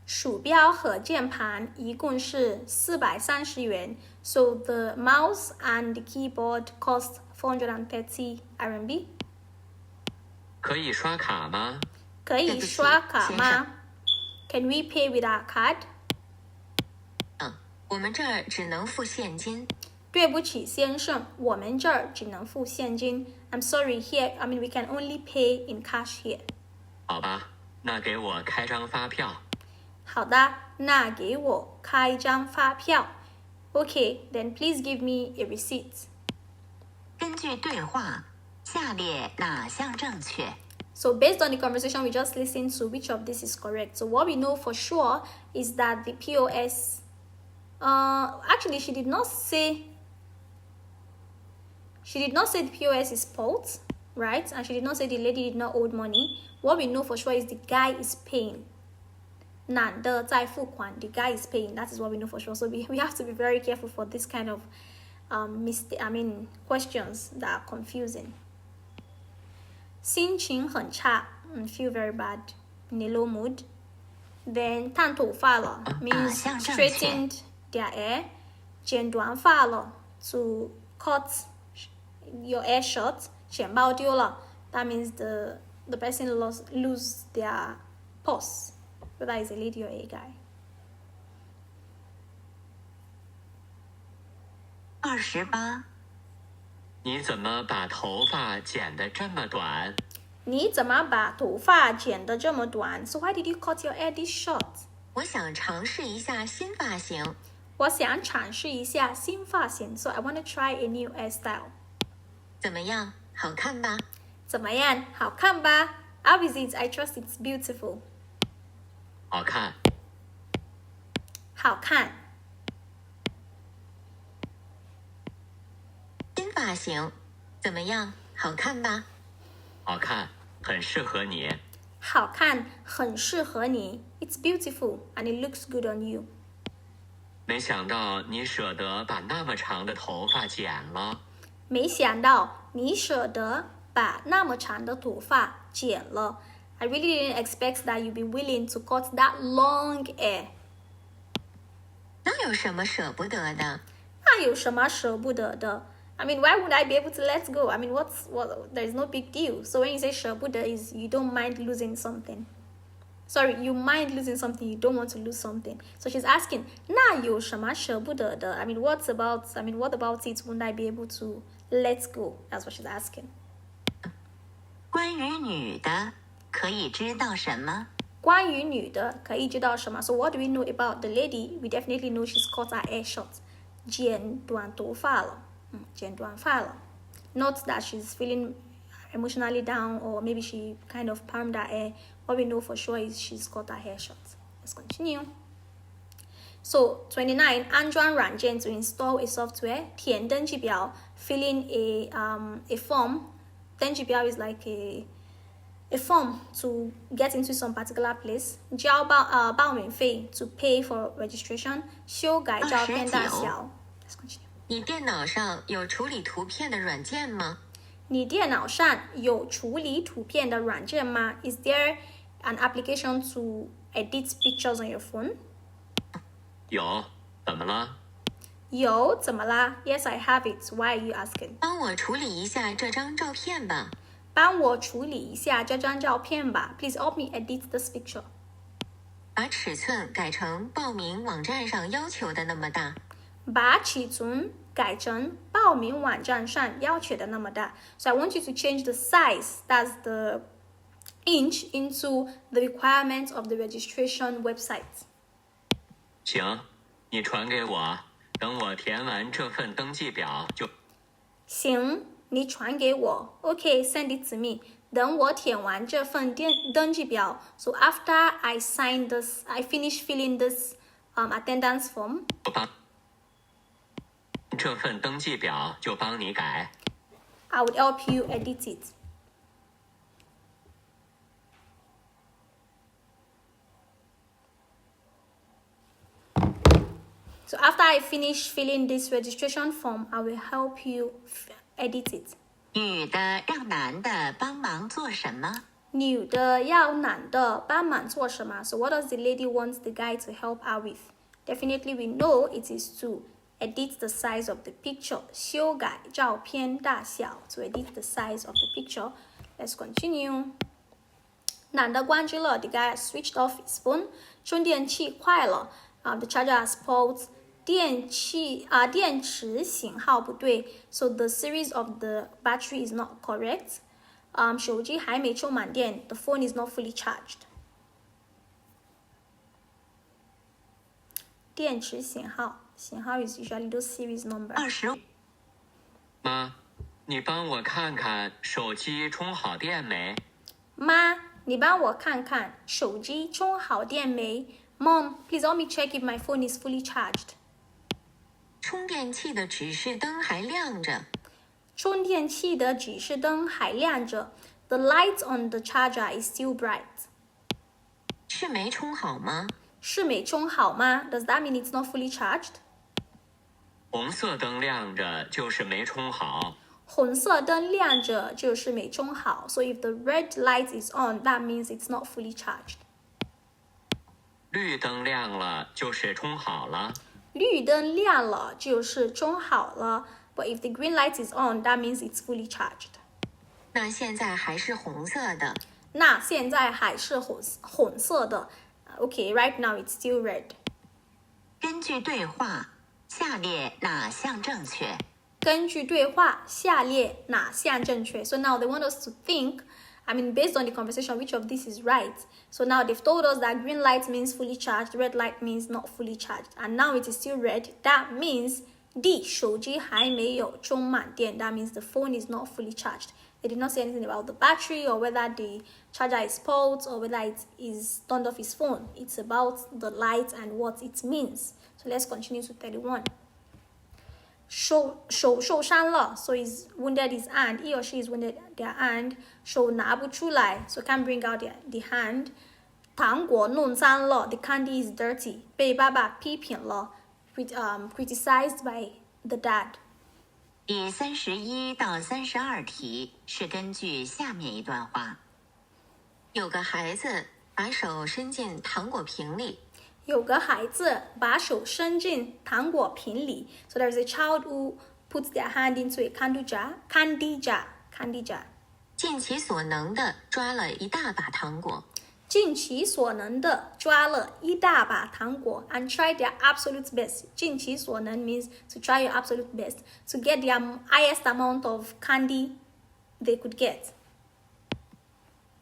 鼠标和键盘一共是430元 So the mouse and the keyboard cost 430 RMB. 可以刷卡吗？可以刷卡吗 Can we pay with our card? 我们这儿只能付现金。对不起，先生，我们这儿只能付现金。I'm sorry, we can only pay in cash here. 好吧，那给我开张发票。好的，那给我开张发票。Okay, then please give me a receipt. 根据对话，下列哪项正确？ So based on the conversation we just listened to, which of this is correct? So what we know for sure is that the POS... actually, she did not say the POS is fault, right? And she did not say the lady did not owe money. What we know for sure is the guy is paying. 男的在付款 The guy is paying. That is what we know for sure. So we have to be very careful for this kind of questions that are confusing. 心情很差 feel very bad, in a low mood. Then 烫头发了 means straightened their hair. 剪短发了 to cut your hair short. 钱包丢了 that means the the person lose their purse, whether it's a lady or a guy. 28. 你怎么把头发剪得这么短？你怎么把头发剪得这么短 ？So why did you cut your hair this short? 我想尝试一下新发型。我想尝试一下新发型 ，So I want to try a new hairstyle. 怎么样？好看吧？怎么样？好看吧 ？How is it? I trust it's beautiful. 好看。好看。新发型怎么样？好看吧？好看，很适合你。好看，很适合你。It's beautiful and it looks good on you. 没想到你舍得把那么长的头发剪了。没想到你舍得把那么长的头发剪了。I really didn't expect that you'd be willing to cut that long hair. 那有什么舍不得的？那有什么舍不得的 I mean, why would I be able to let go? I mean, there's no big deal. So when you say 舍不得 is you don't mind losing something. Sorry, you mind losing something, you don't want to lose something. So she's asking, 那有什么舍不得的 I mean, what about it wouldn't I be able to let go? That's what she's asking. 关于女的，可以知道什么？关于女的，可以知道什么 So what do we know about the lady? We definitely know she's cut her hair short. 剪短头发了。剪短发了。Not that she's feeling emotionally down or maybe she kind of permed her hair. What we know for sure is she's got her hair short. Let's continue. So 29, 安装软件 to install a software. 填登记表 fill in a form. 登记表 is like a form to get into some particular place. 交报名费 to pay for registration. 修改照片大小。Let's continue. 你电脑上有处理图片的软件吗？你电脑上有处理图片的软件吗 Is there an application to edit pictures on your phone? 有，怎么了？有，怎么啦 Yes, I have it. Why are you asking? 帮我处理一下这张照片吧。帮我处理一下这张照片吧 Please help me edit this picture. 把尺寸改成报名网站上要求的那么大。把尺寸改成报名网站上要求的那么大 So I want you to change the size, that's the inch, into the requirements of the registration website. 行，你传给我，等我填完这份登记表就。行，你传给我。Okay, send it to me. 等我填完这份登记表 So after I finish filling this attendance form. 我帮这份登记表就帮你改。I would help you edit it. So after I finish filling this registration form, I will help you edit it. 女的让男的帮忙做什么？女的要男的帮忙做什么 So what does the lady want the guy to help her with? Definitely we know it is to edit the size of the picture. 修改照片大小 to edit the size of the picture. Let's continue. 男的关机了 The guy has switched off his phone. 充电器坏了 The charger has fault. 电池型号不对 So the series of the battery is not correct. 手机还没充满电 The phone is not fully charged. 电池型号 is usually those series number. 25。妈，你帮我看看手机充好电没？妈，你帮我看看手机充好电没 Mom, please help me check if my phone is fully charged. 充电器的指示灯还亮着。充电器的指示灯还亮着 The light on the charger is still bright. 是没充好吗？是没充好吗 Does that mean it's not fully charged? 红色灯亮着就是没充好。红色灯亮着就是没充好 So if the red light is on, that means it's not fully charged. 绿灯亮了就是充好了。绿灯亮了就是充好了 But if the green light is on, that means it's fully charged. 那现在还是红色的。那现在还是红色的。Okay, right now it's still red. 根据对话，下列哪项正确？根据对话，下列哪项正确？ So now they want us to think, based on the conversation, which of this is right? So now they've told us that green light means fully charged, red light means not fully charged, and now it is still red. That means D, 手机还没有充满电. That means the phone is not fully charged. They did not say anything about the battery or whether the charger is spoiled or whether it is turned off his phone. It's about the light and what it means. So let's continue to 31. 手受伤了 so he's wounded his hand. He or she is wounded their hand. 手拿不出来 so can't bring out the hand. 糖果弄脏了 the candy is dirty. 被爸爸批评了 criticized by the dad. 第31到32题是根据下面一段话。有个孩子把手伸进糖果瓶里。有个孩子把手伸进糖果瓶里。So there's a child who puts their hand into a candy jar. 尽其所能的抓了一大把糖果。尽其所能的抓了一大把糖果 and tried their absolute best. 尽其所能 means to try your absolute best to get the highest amount of candy they could get.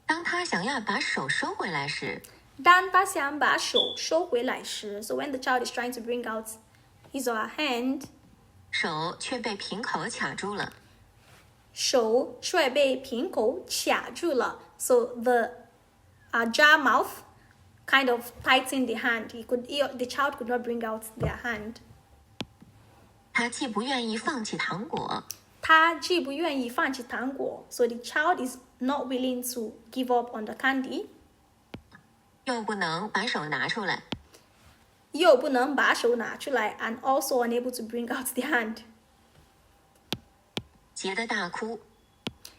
当他想要把手收回来时，当他想把手收回来时 so when the child is trying to bring out his or her hand, 手却被瓶口卡住了。手却被瓶口卡住了 so the jar mouth kind of tightened the hand. The child could not bring out their hand. 他既不愿意放弃糖果，他既不愿意放弃糖果 so the child is not willing to give up on the candy. 又不能把手拿出来，又不能把手拿出来 and also unable to bring out the hand. 急得大哭。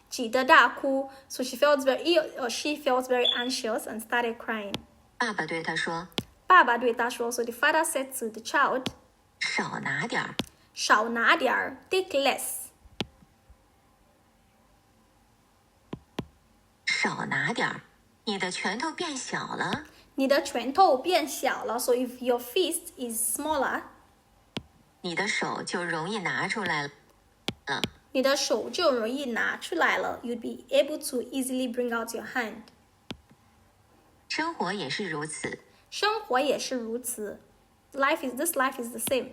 急得大哭 so she felt very anxious and started crying. 爸爸对他说爸爸对他说 so the father said to the child, 少拿点儿。少拿点儿 take less. 少拿点儿，你的拳头变小了。你的拳头变小了 so if your fist is smaller, 你的手就容易拿出来了。你的手就容易拿出来了 you'd be able to easily bring out your hand. 生活也是如此，生活也是如此 this life is the same.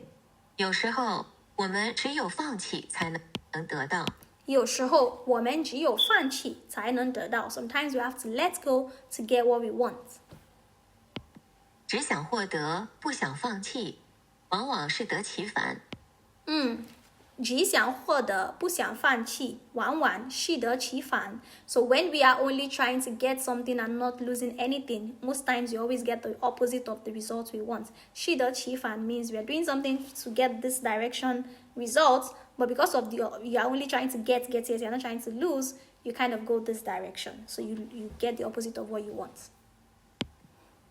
有时候我们只有放弃才能得到。有时候我们只有放弃才能得到 sometimes we have to let go to get what we want. 只想获得，不想放弃，往往是得其反。只想获得，不想放弃，往往适得其反 So when we are only trying to get something and not losing anything, most times you always get the opposite of the result we want. 适得其反 means we are doing something to get this direction result, but because of you are only trying to get it, you're not trying to lose, you kind of go this direction. So you get the opposite of what you want.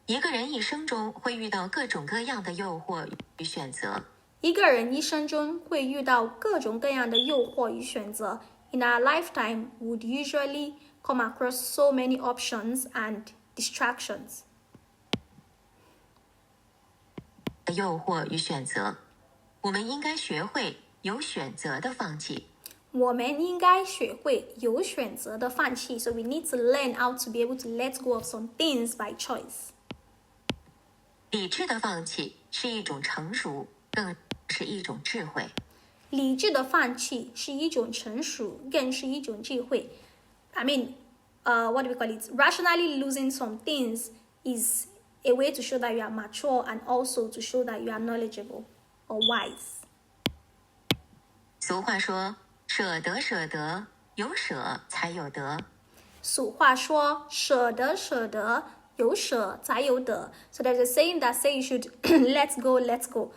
一个人一生中会遇到各种各样的诱惑与选择。一个人一生中会遇到各种各样的诱惑与选择。In our lifetime, we would usually come across so many options and distractions. 诱惑与选择，我们应该学会有选择的放弃。我们应该学会有选择的放弃 So we need to learn how to be able to let go of some things by choice. 理智的放弃是一种成熟，更是一种智慧。理智的放弃是一种成熟，更是一种智慧。What do we call it? Rationally losing some things is a way to show that you are mature and also to show that you are knowledgeable or wise. 俗话说，舍得舍得，有舍才有得。俗话说，舍得舍得，有舍才有得。So there's a saying that says you should let go.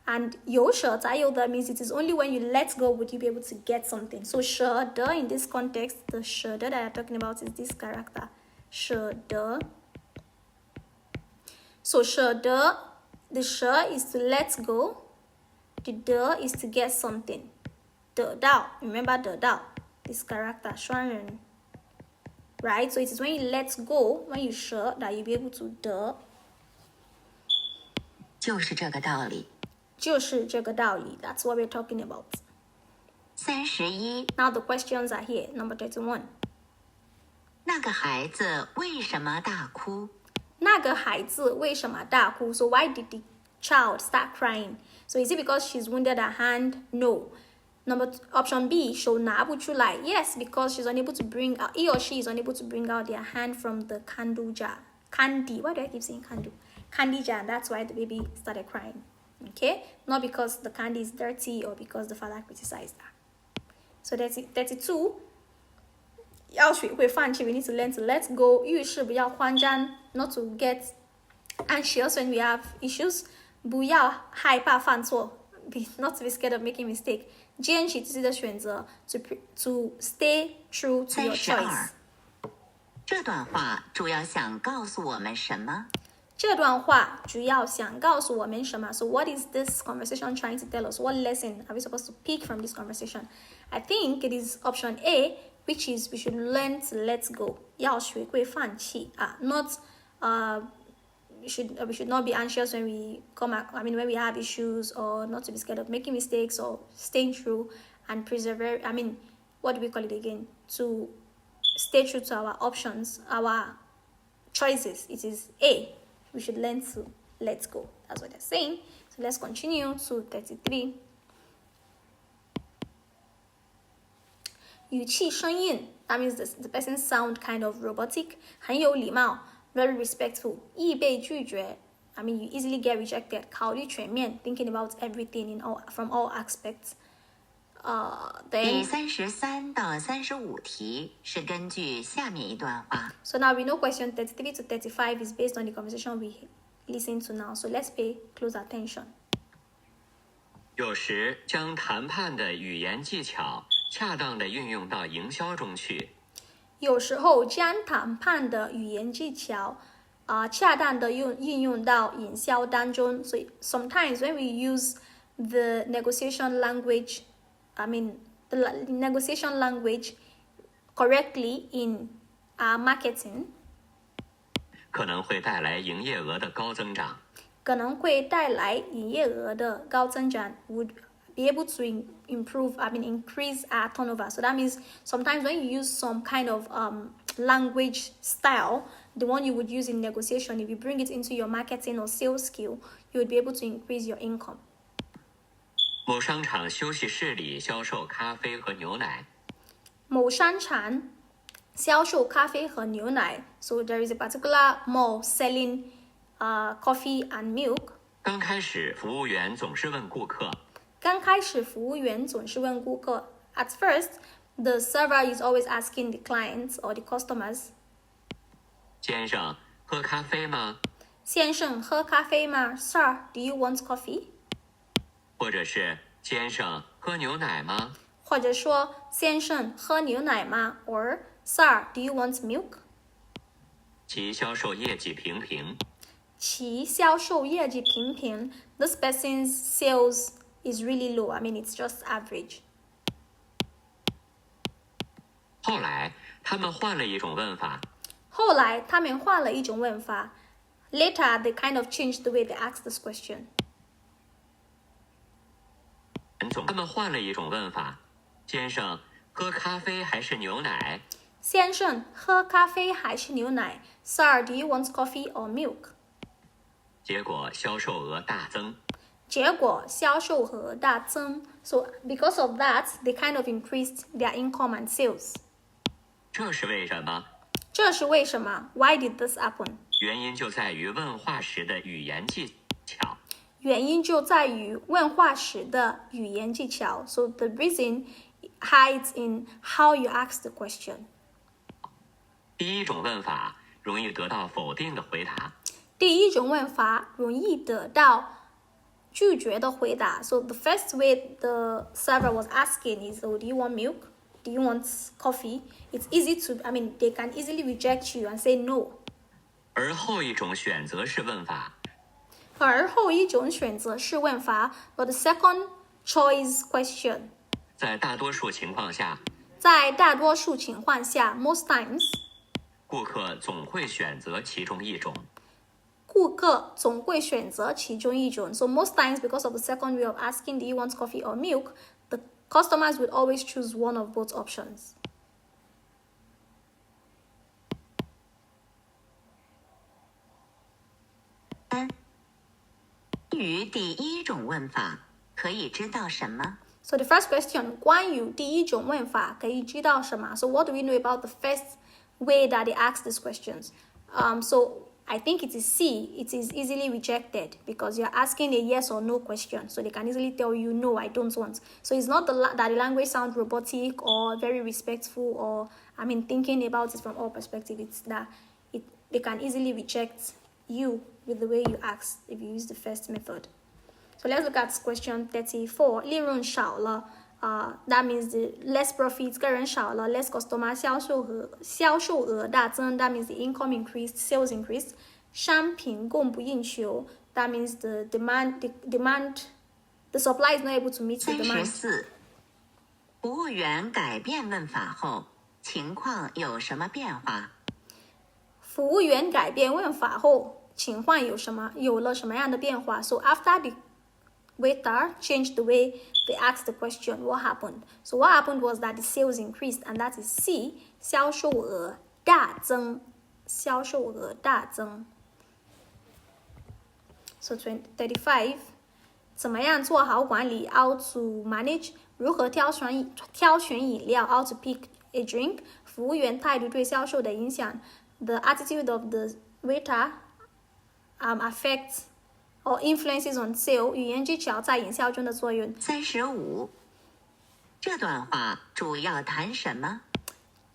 And 有舍才有得 means it is only when you let go would you be able to get something. So 舍得 in this context, the 舍得 that I'm talking about is this character. 舍得. So 舍得, the 舍 is to let go. The 得 is to get something. 得到, remember 得到, this character 双人. right? So it is when you let go, when you share, that you'll be able to 得。就是这个道理。就是这个道理。That's what we're talking about. 31. Now the questions are here. Number 31. 那个孩子为什么大哭？那个孩子为什么大哭？ So why did the child start crying? So is it because she's wounded her hand? No. Option B, 手拿不出来. Yes, because she's unable to bring out, he or she is unable to bring out their hand from the candle jar. Candy. Why do I keep saying candle? Candy jar. That's why the baby started crying. Okay? Not because the candy is dirty or because the father criticized her. So that's it. 32. 要学会放弃, we need to learn to let go. 遇事不要慌张, not to get anxious when we have issues. 不要害怕犯错, not to be scared of making mistake. 坚持自己的选择, to stay true to your choice. 这段话主要想告诉我们什么？这段话主要想告诉我们什么? So what is this conversation trying to tell us? What lesson are we supposed to pick from this conversation? I think it is option A, which is we should learn to let go. 要学会放弃. Not we should not be anxious when we when we have issues, or not to be scared of making mistakes, or staying true and persevere. What do we call it again? To stay true to our options, our choices. It is A. We should learn to let go. That's what they're saying. So let's continue to 33. 语气生硬, that means the person sound kind of robotic. 很有礼貌, very respectful. 易被拒绝, you easily get rejected. 考虑全面, thinking about everything from all aspects. 第33到35题是根据下面一段话。So now we know question 33 to 35 is based on the conversation we listen to now. So let's pay close attention. 有时将谈判的语言技巧恰当地运用到营销中去。有时候将谈判的语言技巧恰当地运用到营销当中。So sometimes when we use the negotiation language, the negotiation language correctly in marketing, 可能会带来营业额的高增长。可能会带来营业额的高增长 would be able to increase our turnover. So that means sometimes when you use some kind of language style, the one you would use in negotiation, if you bring it into your marketing or sales skill, you would be able to increase your income. 某商场休息室里销售咖啡和牛奶。某商场销售咖啡和牛奶. So there is a particular mall selling coffee and milk. 刚开始，服务员总是问顾客。刚开始，服务员总是问顾客. At first, the server is always asking the clients or the customers. 先生，喝咖啡吗？先生，喝咖啡吗？ Sir, do you want coffee? 或者是先生，喝牛奶吗？或者说，先生，喝牛奶吗？ Or Sir, do you want milk? 其销售业绩平平。其销售业绩平平. This person's sales is really low. It's just average. 后来，他们换了一种问法。后来，他们换了一种问法. Later, they kind of changed the way they asked this question. 他们换了一种问法。先生，喝咖啡还是牛奶？先生，喝咖啡还是牛奶？ Sir, do you want coffee or milk? 结果销售额大增。结果销售额大增. So because of that, they kind of increased their income and sales. 这是为什么？这是为什么? Why did this happen? 原因就在于问话时的语言技巧。原因就在于问话时的语言技巧. So the reason hides in how you ask the question. 第一种问法容易得到否定的回答。第一种问法容易得到拒绝的回答. So the first way the server was asking is, do you want milk? Do you want coffee? It's easy to, they can easily reject you and say no. 而后一种选择式问法。而后一种选择式问法 but the second choice question. 在大多数情况下， 在大多数情况下 most times, 顾客总会选择其中一种。顾客总会选择其中一种。So most times, because of the second way of asking, do you want coffee or milk, the customers would always choose one of both options. 关于第一种问法，可以知道什么？ So the first question, 关于第一种问法可以知道什么? So what do we know about the first way that they ask these questions? So I think it is C. It is easily rejected because you're asking a yes or no question. So they can easily tell you, no, I don't want. So it's not that the language sounds robotic or very respectful or, thinking about it from all perspectives. It's that they can easily reject you with the way you ask if you use the first method. So let's look at question 34. 利润少了, that means the less profits, 个人少了, less customer, 销售额大增, that means the income increased, sales increased. 商品供不应求, that means the supply is not able to meet the demand. 34. 服务员改变问法后，情况有什么变化？服务员改变问法后，情况有了什么样的变化? So after the waiter changed the way they asked the question, what happened? So what happened was that the sales increased, and that is C. 销售额大增. 销售额大增. So 35. 怎么样做好管理? How to manage? 如何挑选饮料? How to pick a drink? 服务员态度对销售的影响. The attitude of the waiter affects or influences on sale. 语言技巧在营销中的作用。35. 这段话主要谈什么？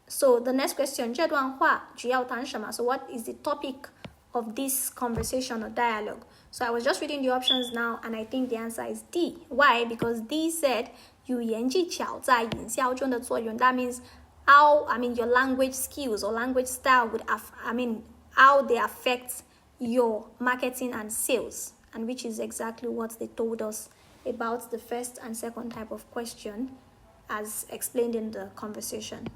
So the next question, 这段话主要谈什么? So what is the topic of this conversation or dialogue? So I was just reading the options now, and I think the answer is D. Why? Because D said 语言技巧在营销中的作用. That means your language skills or language style would how they affect your marketing and sales, and which is exactly what they told us about the first and second type of question as explained in the conversation.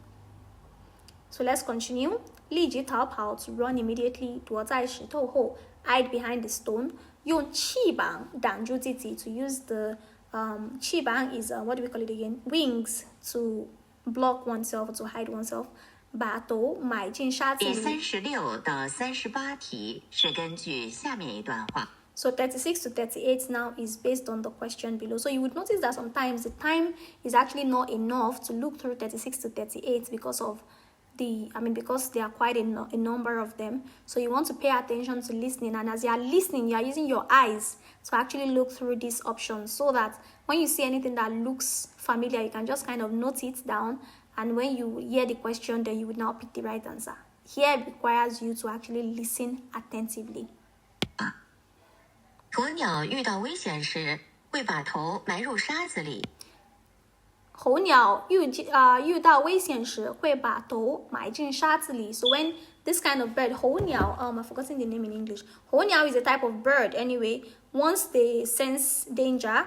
So let's continue. 立即逃跑 to run immediately, 躲在石头后 hide behind the stone. 用翅膀挡住自己 to use the 翅膀 is what do we call it again? Wings to block oneself or to hide oneself. 把头埋进沙子里。第36到38题是根据下面一段话。So 36 to 38 now is based on the question below. So you would notice that sometimes the time is actually not enough to look through 36 to 38 because of because there are quite a number of them. So you want to pay attention to listening, and as you are listening, you are using your eyes to actually look through these options so that when you see anything that looks familiar, you can just kind of note it down, and when you hear the question, then you would now pick the right answer. Here it requires you to actually listen attentively. 鸵鸟遇到危险时会把头埋入沙子里。候鸟遇到危险时会把头埋进沙子里。So when this kind of bird, 候鸟, I've forgotten the name in English. 候鸟 is a type of bird anyway. Once they sense danger,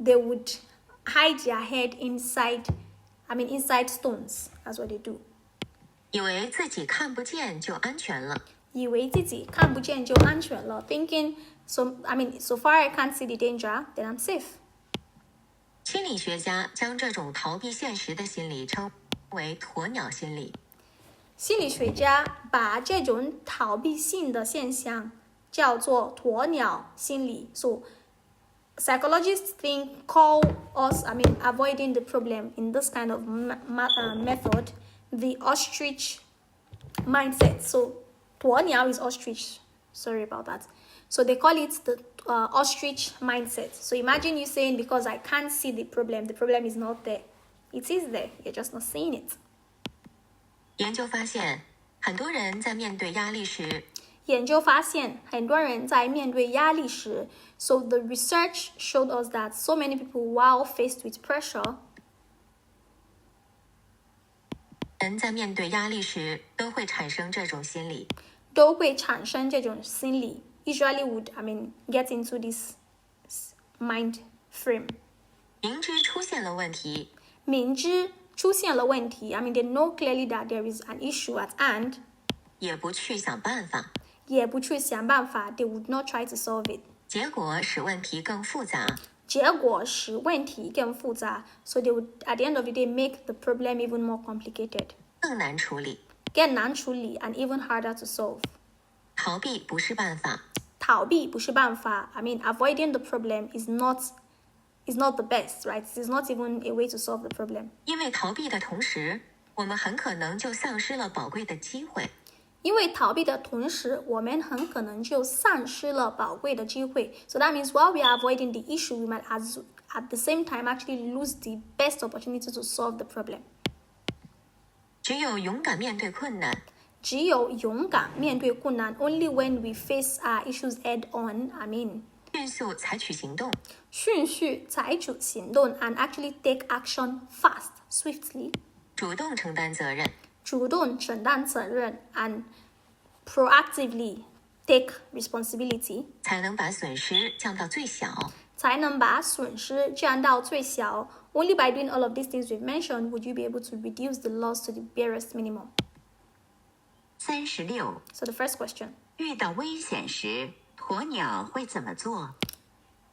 they would hide their head inside stones. That's what they do. 以为自己看不见就安全了。以为自己看不见就安全了。Thinking, so far I can't see the danger, then I'm safe. 心理学家将这种逃避现实的心理称为鸵鸟心理。心理学家把这种逃避性的现象叫做鸵鸟心理。So psychologists call us, avoiding the problem in this kind of method, the ostrich mindset. So 鸵鸟 is ostrich. Sorry about that. So they call it the ostrich mindset. So imagine you saying, because I can't see the problem is not there. It is there, you're just not seeing it. 研究发现，很多人在面对压力时，so the research showed us that so many people, while faced with pressure, 人在面对压力时都会产生这种心理。usually would, get into this mind frame. 明知出现了问题，明知出现了问题, they know clearly that there is an issue at hand. 也不去想办法，也不去想办法 they would not try to solve it. 结果使问题更复杂。结果使问题更复杂 so they would at the end of the day make the problem even more complicated. 更难处理。更难处理 and even harder to solve. 逃避不是办法。逃避不是办法 I mean avoiding the problem is not the best, right? It is not even a way to solve the problem. 因为逃避的同时，我们很可能就丧失了宝贵的机会。因为逃避的同时，我们很可能就丧失了宝贵的机会。So that means while we are avoiding the issue, we might at the same time actually lose the best opportunity to solve the problem. 只有勇敢面对困难。只有勇敢面对困难 only when we face our issues head on, I mean, 迅速采取行动。迅速采取行动 and actually take action fast, swiftly. 主动承担责任。主动承担责任 and proactively take responsibility. 才能把损失降到最小。才能把损失降到最小 Only by doing all of these things we've mentioned would you be able to reduce the loss to the barest minimum. 36. So the first question. 遇到危险时，鸵鸟会怎么做？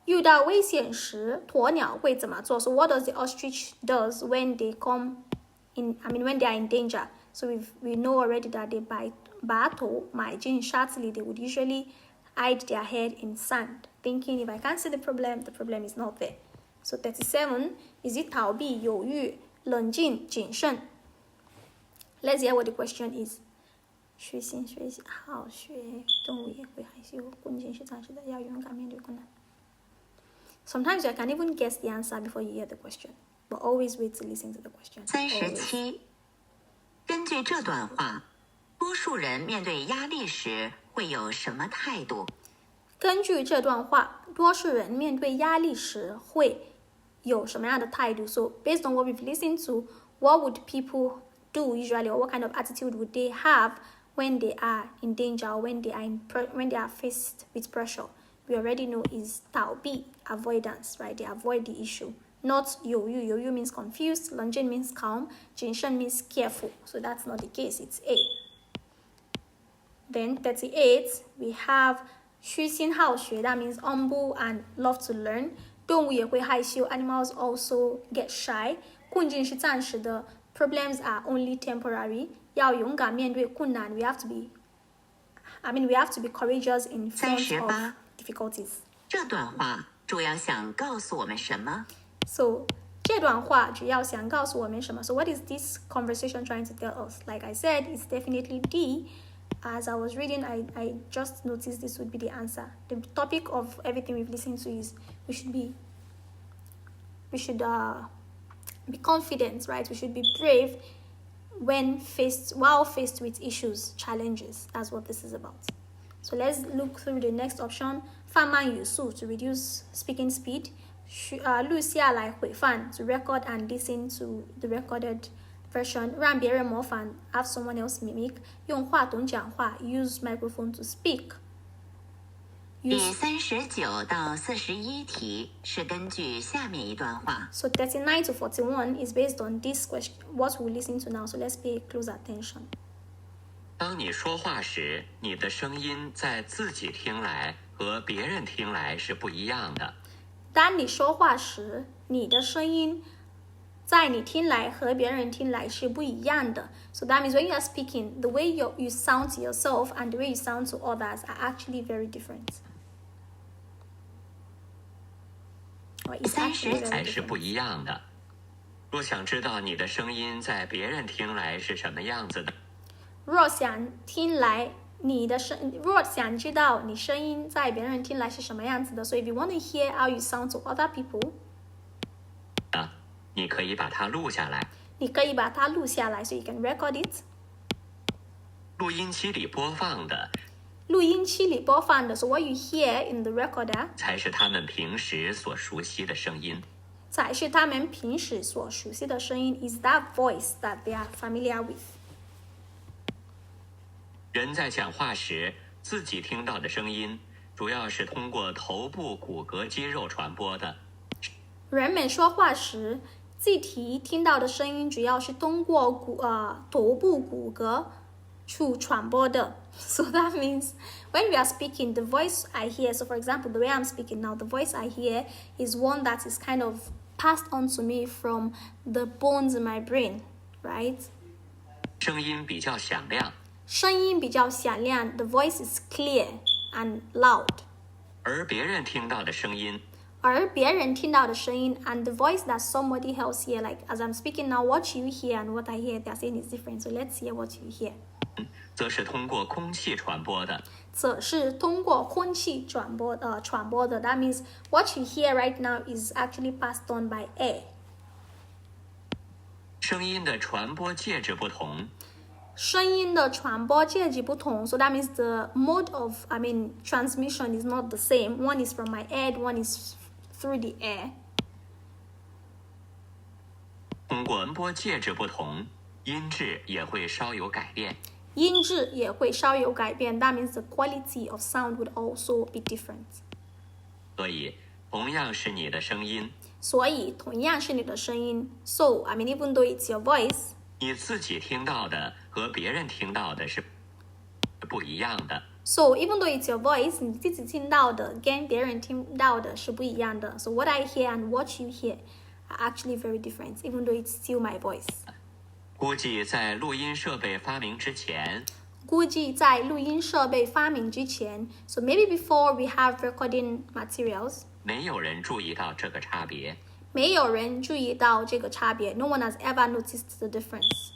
遇到危险时，鸵鸟会怎么做 So what does the ostrich does when they when they are in danger? So we know already that they battle, 买进沙子里 they would usually hide their head in sand, thinking if I can't see the problem is not there. So 37, is it 逃避、犹豫、冷静、谨慎 Let's hear what the question is. 虚心学习，好学，动物也会害羞，困境是暂时的，要勇敢面对困难。Sometimes you can even guess the answer before you hear the question, but always wait to listen to the question. 37. 根据这段话，多数人面对压力时会有什么态度？根据这段话，多数人面对压力时会有什么样的态度 So based on what we've listened to, what would people do usually, or what kind of attitude would they have when they are in danger, or when they are faced with pressure? We already know is 逃避 avoidance, right? They avoid the issue. Not 犹豫 犹豫 means confused, 冷静 means calm, 谨慎 means careful. So that's not the case, it's A. Then 38, we have 虚心好学 that means humble and love to learn. 动物也会害羞 animals also get shy. 困境是暂时的 problems are only temporary. 要勇敢面对困难 we have to be courageous in front of difficulties. 这段话主要想告诉我们什么？ So 这段话主要想告诉我们什么 So what is this conversation trying to tell us? Like I said, it's definitely D. As I was reading, I just noticed this would be the answer. The topic of everything we've listened to is we should be confident, right? We should be brave while faced with issues, challenges. That's what this is about. So let's look through the next option. 放慢语速 to reduce speaking speed. 录下来回放 to record and listen to the recorded version. 让别人模仿 have someone else mimic. 用话筒讲话 use microphone to speak. 第39到41题是根据下面一段话。So 39 to 41 is based on this question, what we listen to now. So let's pay close attention. 当你说话时，你的声音在自己听来和别人听来是不一样的。当你说话时，你的声音在你听来和别人听来是不一样的。So that means when you are speaking, the way you sound to yourself and the way you sound to others are actually very different. 才是不一样的。若想知道你的声音在别人听来是什么样子的，若想知道你声音在别人听来是什么样子的 So if you want to hear how you sound to other people, 你可以把它录下来。你可以把它录下来 So you can record it. 录音机里播放的 So what you hear in the recorder 才是他们平时所熟悉的声音。才是他们平时所熟悉的声音 is that voice that they are familiar with. 人在讲话时，自己听到的声音，主要是通过头部骨骼肌肉传播的。人们说话时，自己听到的声音主要是通过头部骨骼去传播的。So that means when we are speaking, the voice I hear, so for example, the way I'm speaking now, the voice I hear is one that is kind of passed on to me from the bones in my brain, right? 声音比较响亮，声音比较响亮 the voice is clear and loud. 而别人听到的声音，而别人听到的声音 and the voice that somebody else hear, like as I'm speaking now, what you hear and what I hear, they're saying is different. So let's hear what you hear. 则是通过空气传播的。则是通过空气传播的。That means what you hear right now is actually passed on by air. 声音的传播介质不同，声音的传播介质不同 so that means the mode of, transmission is not the same. One is from my head, one is through the air. 通过传播介质不同，音质也会稍有改变。音质也会稍有改变 that means the quality of sound would also be different. 所以，同样是你的声音，所以同样是你的声音 so, even though it's your voice, 你自己听到的和别人听到的是不一样的。So even though it's your voice, 你自己听到的跟别人听到的是不一样的。So what I hear and what you hear are actually very different, even though it's still my voice. 估计在录音设备发明之前， so maybe before we have recording materials, 没有人注意到这个差别。没有人注意到这个差别 no one has ever noticed the difference.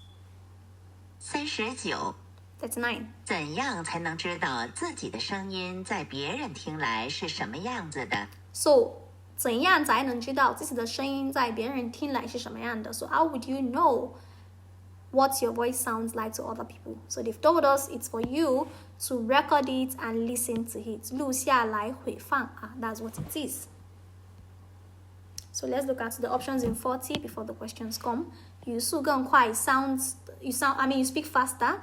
39. That's 9. 怎样才能知道自己的声音在别人听来是什么样子的？ So 怎样才能知道自己的声音在别人听来是什么样的 So how would you know what your voice sounds like to other people? So they've told us it's for you to record it and listen to it. 录下来回放 that's what it is. So let's look at the options in 40 before the questions come. 语速更快 you speak faster.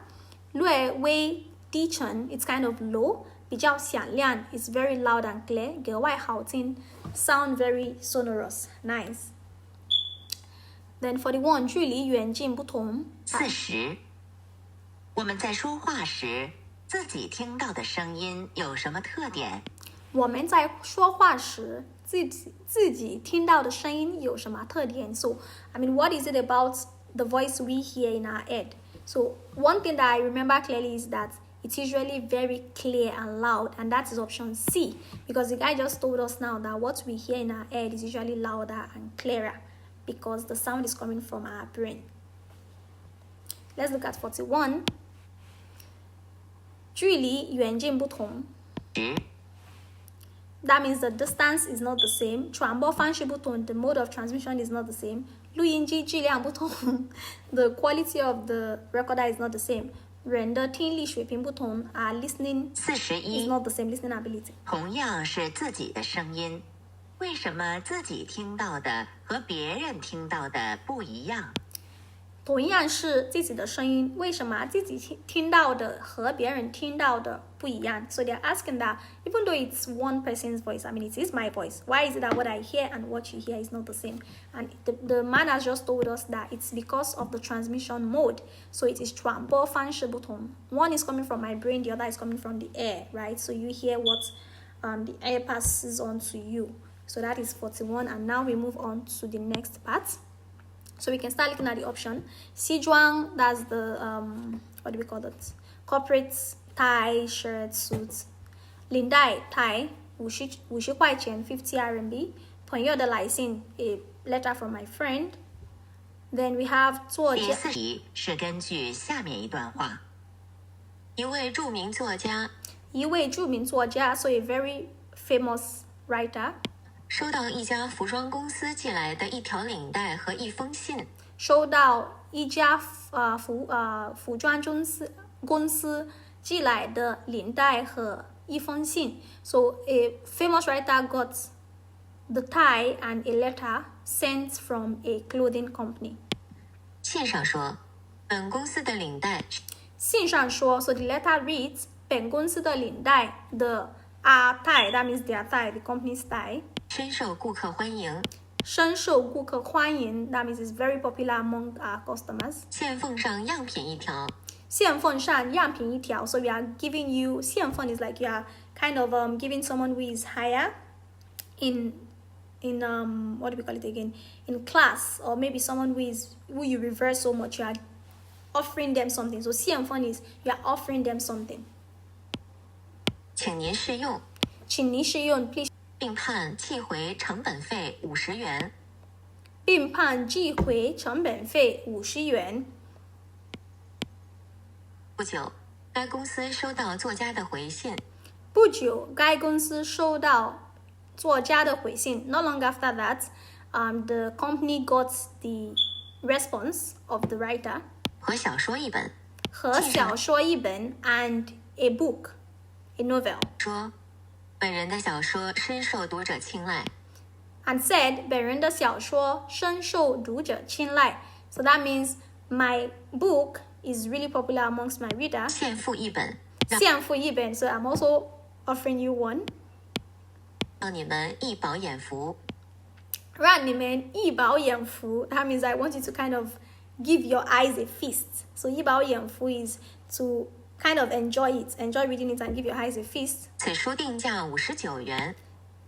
略微低沉 it's kind of low. 比较响亮 it's very loud and clear. 格外好听 sound very sonorous. Nice. Then 41距离远近不同。40. 我们在说话时，自己听到的声音有什么特点？我们在说话时，自己听到的声音有什么特点 So, what is it about the voice we hear in our head? So, one thing that I remember clearly is that it's usually very clear and loud, and that is option C, because the guy just told us now that what we hear in our head is usually louder and clearer, because the sound is coming from our brain. Let's look at 41. 距离远近不同。That means the distance is not the same. 传播方式不同 the mode of transmission is not the same. 录音机质量不同 the quality of the recorder is not the same. 人的听力水平不同 listening is not the same, listening ability. 同样是自己的声音，为什么自己听到的和别人听到的不一样？同样是自己的声音，为什么自己听到的和别人听到的不一样 So they're asking that even though it's one person's voice, it is my voice. Why is it that what I hear and what you hear is not the same? And the man has just told us that it's because of the transmission mode. So it is 传播方式不同 One is coming from my brain, the other is coming from the air, right? So you hear what the air passes on to you. So that is 41, and now we move on to the next part. So we can start looking at the option. 西装 that's the what do we call that? Corporate tie, shirt, suit. 领带 tie 50块钱 50 RMB. 朋友的来信 a letter from my friend. Then we have 作家。第4题是根据下面一段话。一位著名作家， so a very famous writer. 收到一家服装公司寄来的一条领带和一封信。收到一家服装公司寄来的领带和一封信 So a famous writer got the tie and a letter sent from a clothing company. 信上说，本公司的领带。信上说 So the letter reads 本公司的领带 the tie, that means their tie, the company's tie. 深受顾客欢迎，深受顾客欢迎 that means it's very popular among our customers. 现奉上样品一条，现份上样品一条 so we are giving you 现份 is like you are kind of giving someone who is higher in what do we call it again, in class, or maybe someone who you reverse so much, you are offering them something. So 现份 is you are offering them something. 请您试用，请您试用 please 并判寄回成本费50元。并判寄回成本费50元。不久，该公司收到作家的回信。不久，该公司收到作家的回信。Not long after that, the company got the response of the writer. 和小说一本。和小说一本 and a book, a novel. 说，本人的小说深受读者青睐。And said 本人的小说深受读者青睐。So that means my book is really popular amongst my reader. 现付一本。现付一本 So I'm also offering you one. 让你们一饱眼福。让你们一饱眼福 That means I want you to kind of give your eyes a feast. So 一饱眼福 is to kind of enjoy reading it and give your eyes a feast. 此书定价59元。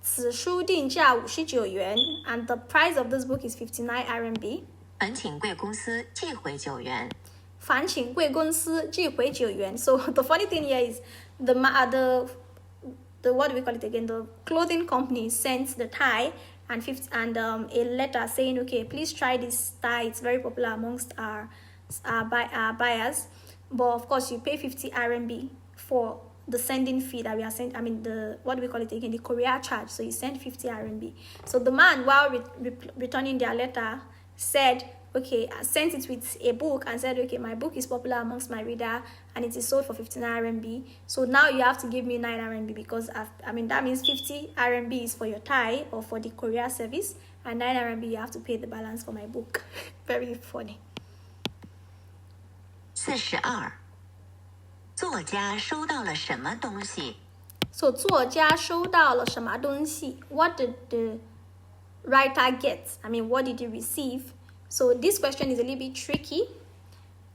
此书定价59元 and the price of this book is 59 RMB. 烦请贵公司寄回9元。烦请贵公司寄回9元 So the funny thing here is the what do we call it again? The clothing company sent the tie and a letter saying, okay, please try this tie. It's very popular amongst our buyers. But of course, you pay 50 RMB for the sending fee that we are sending. I mean, what do we call it again? The courier charge. So you send 50 RMB. So the man, while returning their letter, said, okay, I sent it with a book and said, okay, my book is popular amongst my reader and it is sold for 59 RMB. So now you have to give me 9 RMB because that means 50 RMB is for your tie or for the courier service and 9 RMB you have to pay the balance for my book. Very funny. 42. 作家收到了什么东西？ So 作家收到了什么东西 What did the writer get? I mean, what did he receive? So this question is a little bit tricky.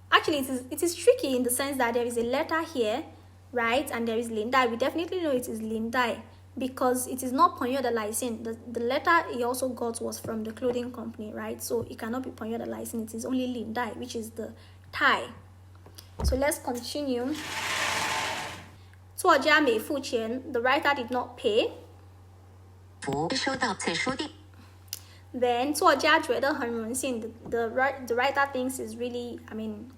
Actually, it is tricky in the sense that there is a letter here, right? And there is Lindai. We definitely know it is Lindai because it is not Ponyo the license. The letter he also got was from the clothing company, right? So it cannot be Ponyo the license. It is only Lindai, which is the tie. So let's continue. 作家没付钱 The writer did not pay. 收到此书定。Then 作家觉得很荣幸 the writer thinks is really,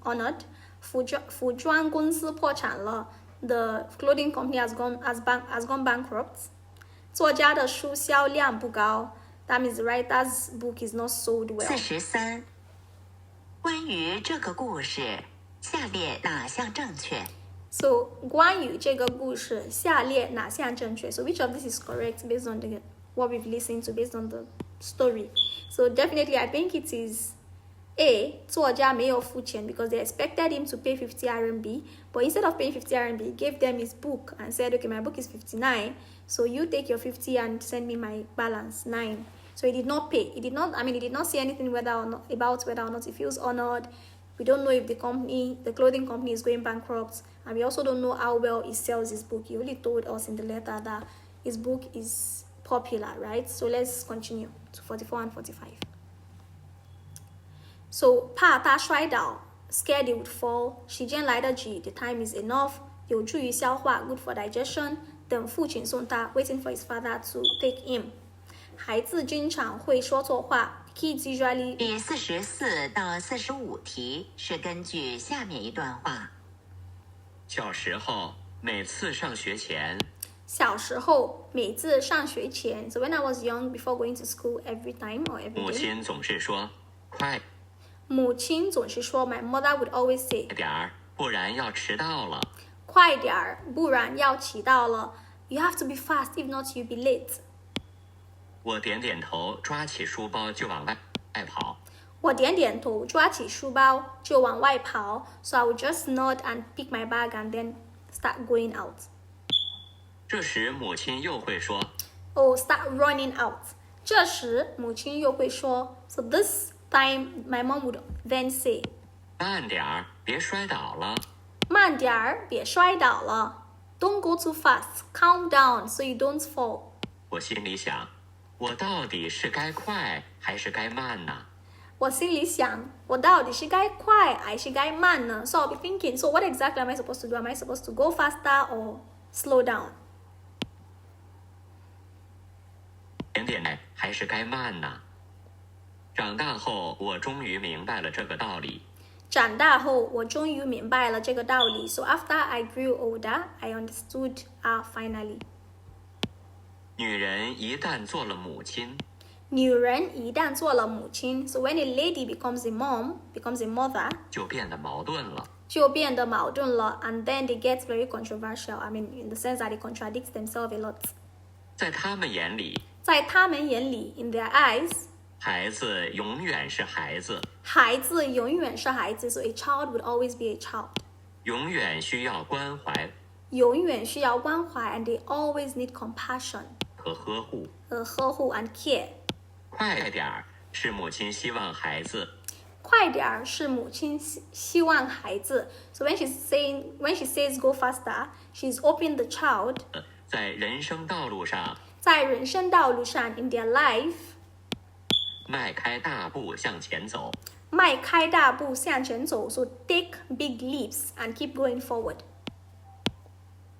honored. 服装公司破产了 The clothing company has gone bankrupt. 作家的书销量不高 That means the writer's book is not sold well. 43. 关于这个故事，下列哪项正确？ So 关于这个故事，下列哪项正确 So which of this is correct based on what we've listened to, based on the story? So definitely I think it is A, 作家没有付钱 because they expected him to pay 50 RMB, but instead of paying 50 RMB, he gave them his book and said, okay, my book is 59, so you take your 50 and send me my balance, 9. So he did not pay. He did not say anything about whether or not he feels honored. We don't know if the clothing company is going bankrupt, and we also don't know how well he sells his book. He only told us in the letter that his book is popular, right? So let's continue to 44 and 45. So 怕他摔倒 scared he would fall 时间来得及 the time is enough 有助于消化 good for digestion 等父亲送他 waiting for his father to take him 孩子经常会说错话 kids usually 第44到45题是根据下面一段话。小时候每次上学前，小时候每次上学前 So when I was young before going to school every time or every 母 day 亲总是说：“快母亲总是说 My mother would always say 点儿，不然要迟到了。”快点儿不然要迟到了 You have to be fast if not you'll be late 我点点头，抓起书包就往外跑。我点点头，抓起书包就往外跑 So I would just nod and pick my bag and then start going out 这时母亲又会说 Oh, start running out 这时母亲又会说 So this time my mom would then say 慢点儿，别摔倒了。慢点儿，别摔倒了。Don't go too fast. Calm down so you don't fall. 我心里想，我到底是该快还是该慢呢？我心里想，我到底是该快还是该慢呢？ So I'll be thinking, so what exactly am I supposed to do? Am I supposed to go faster or slow down? 点点还是该慢呢？长大后，我终于明白了这个道理。长大后，我终于明白了这个道理。So after I grew older, I understood finally. 女人一旦做了母亲，女人一旦做了母亲 so when a lady becomes a mom, becomes a mother, 就变得矛盾了。就变得矛盾了 and then they get very controversial. I mean, in the sense that they contradict themselves a lot. 在他们眼里，在他们眼里 in their eyes, 孩子永远是孩子，孩子永远是孩子 so a child would always be a child. 永远需要关怀永远需要关怀 and they always need compassion 和呵护。和呵护 and care. 快点儿是母亲希望孩子快点儿是母亲希望孩子 so when she says go faster, she's hoping the child 在人生道路上在人生道路上 in their life 迈开大步向前走。迈开大步向前走 so take big leaps and keep going forward.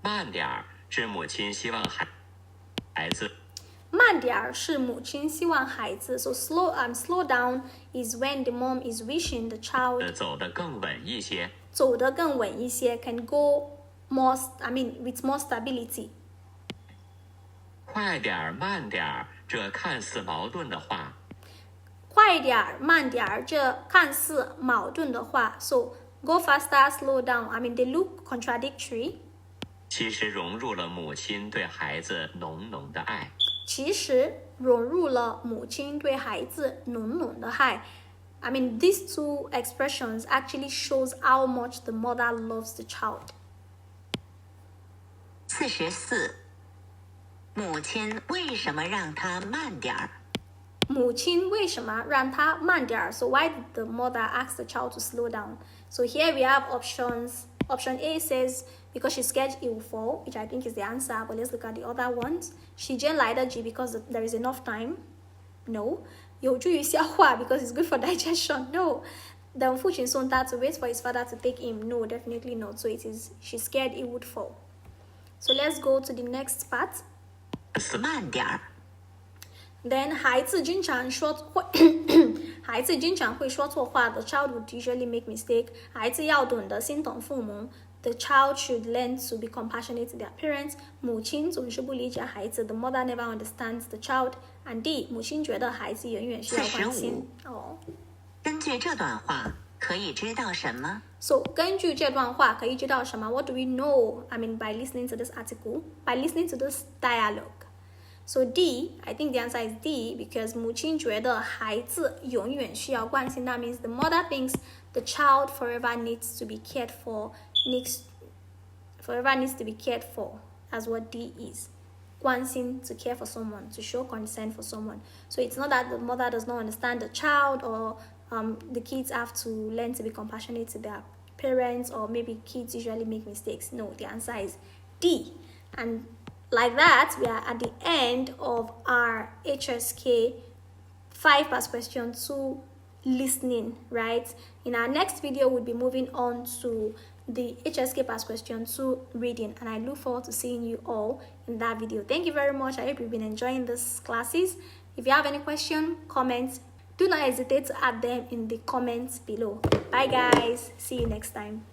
慢点儿是母亲希望孩子慢点儿是母亲希望孩子 so slow down is when the mom is wishing the child 走得更稳一些。走得更稳一些 can go more with more stability. 快点儿慢点儿，这看似矛盾的话，快点儿慢点儿这看似矛盾的话 so go faster, slow down, they look contradictory. 其实融入了母亲对孩子浓浓的爱。其实融入了母亲对孩子浓浓的爱 these two expressions actually shows how much the mother loves the child. 44. 母亲为什么让他慢点儿？母亲为什么让他慢点儿 So why did the mother ask the child to slow down? So here we have options. Option A says because she's scared it will fall, which I think is the answer, but let's look at the other ones. 时间来得及 because there is enough time. No. 有助于消化 because it's good for digestion. No. The 父亲送他 to wait for his father to take him. No, definitely not. So it is she's scared it would fall. So let's go to the next part. 慢点儿。Then 孩子经常会说错话 The child would usually make mistake. 孩子要懂得心疼父母 The child should learn to be compassionate to their parents. 母亲总是不理解孩子 The mother never understands the child. And D. 母亲觉得孩子永远需要关心。根据这段话可以知道什么？ So 根据这段话可以知道什么 What do we know? By listening to this article, by listening to this dialogue. So D, I think the answer is D because 母亲觉得孩子永远需要关心 That means the mother thinks the child forever needs to be cared for. Forever needs to be cared for. That's what D is. 关心 to care for someone, to show concern for someone. So it's not that the mother does not understand the child or the kids have to learn to be compassionate to their parents or maybe kids usually make mistakes. No, the answer is D. And like that, we are at the end of our HSK 5 past question 2 listening, right? In our next video, we'll be moving on to the HSK past question 2 reading, and I look forward to seeing you all in that video. Thank you very much. I hope you've been enjoying these classes. If you have any question, comments, do not hesitate to add them in the comments below. Bye guys, see you next time.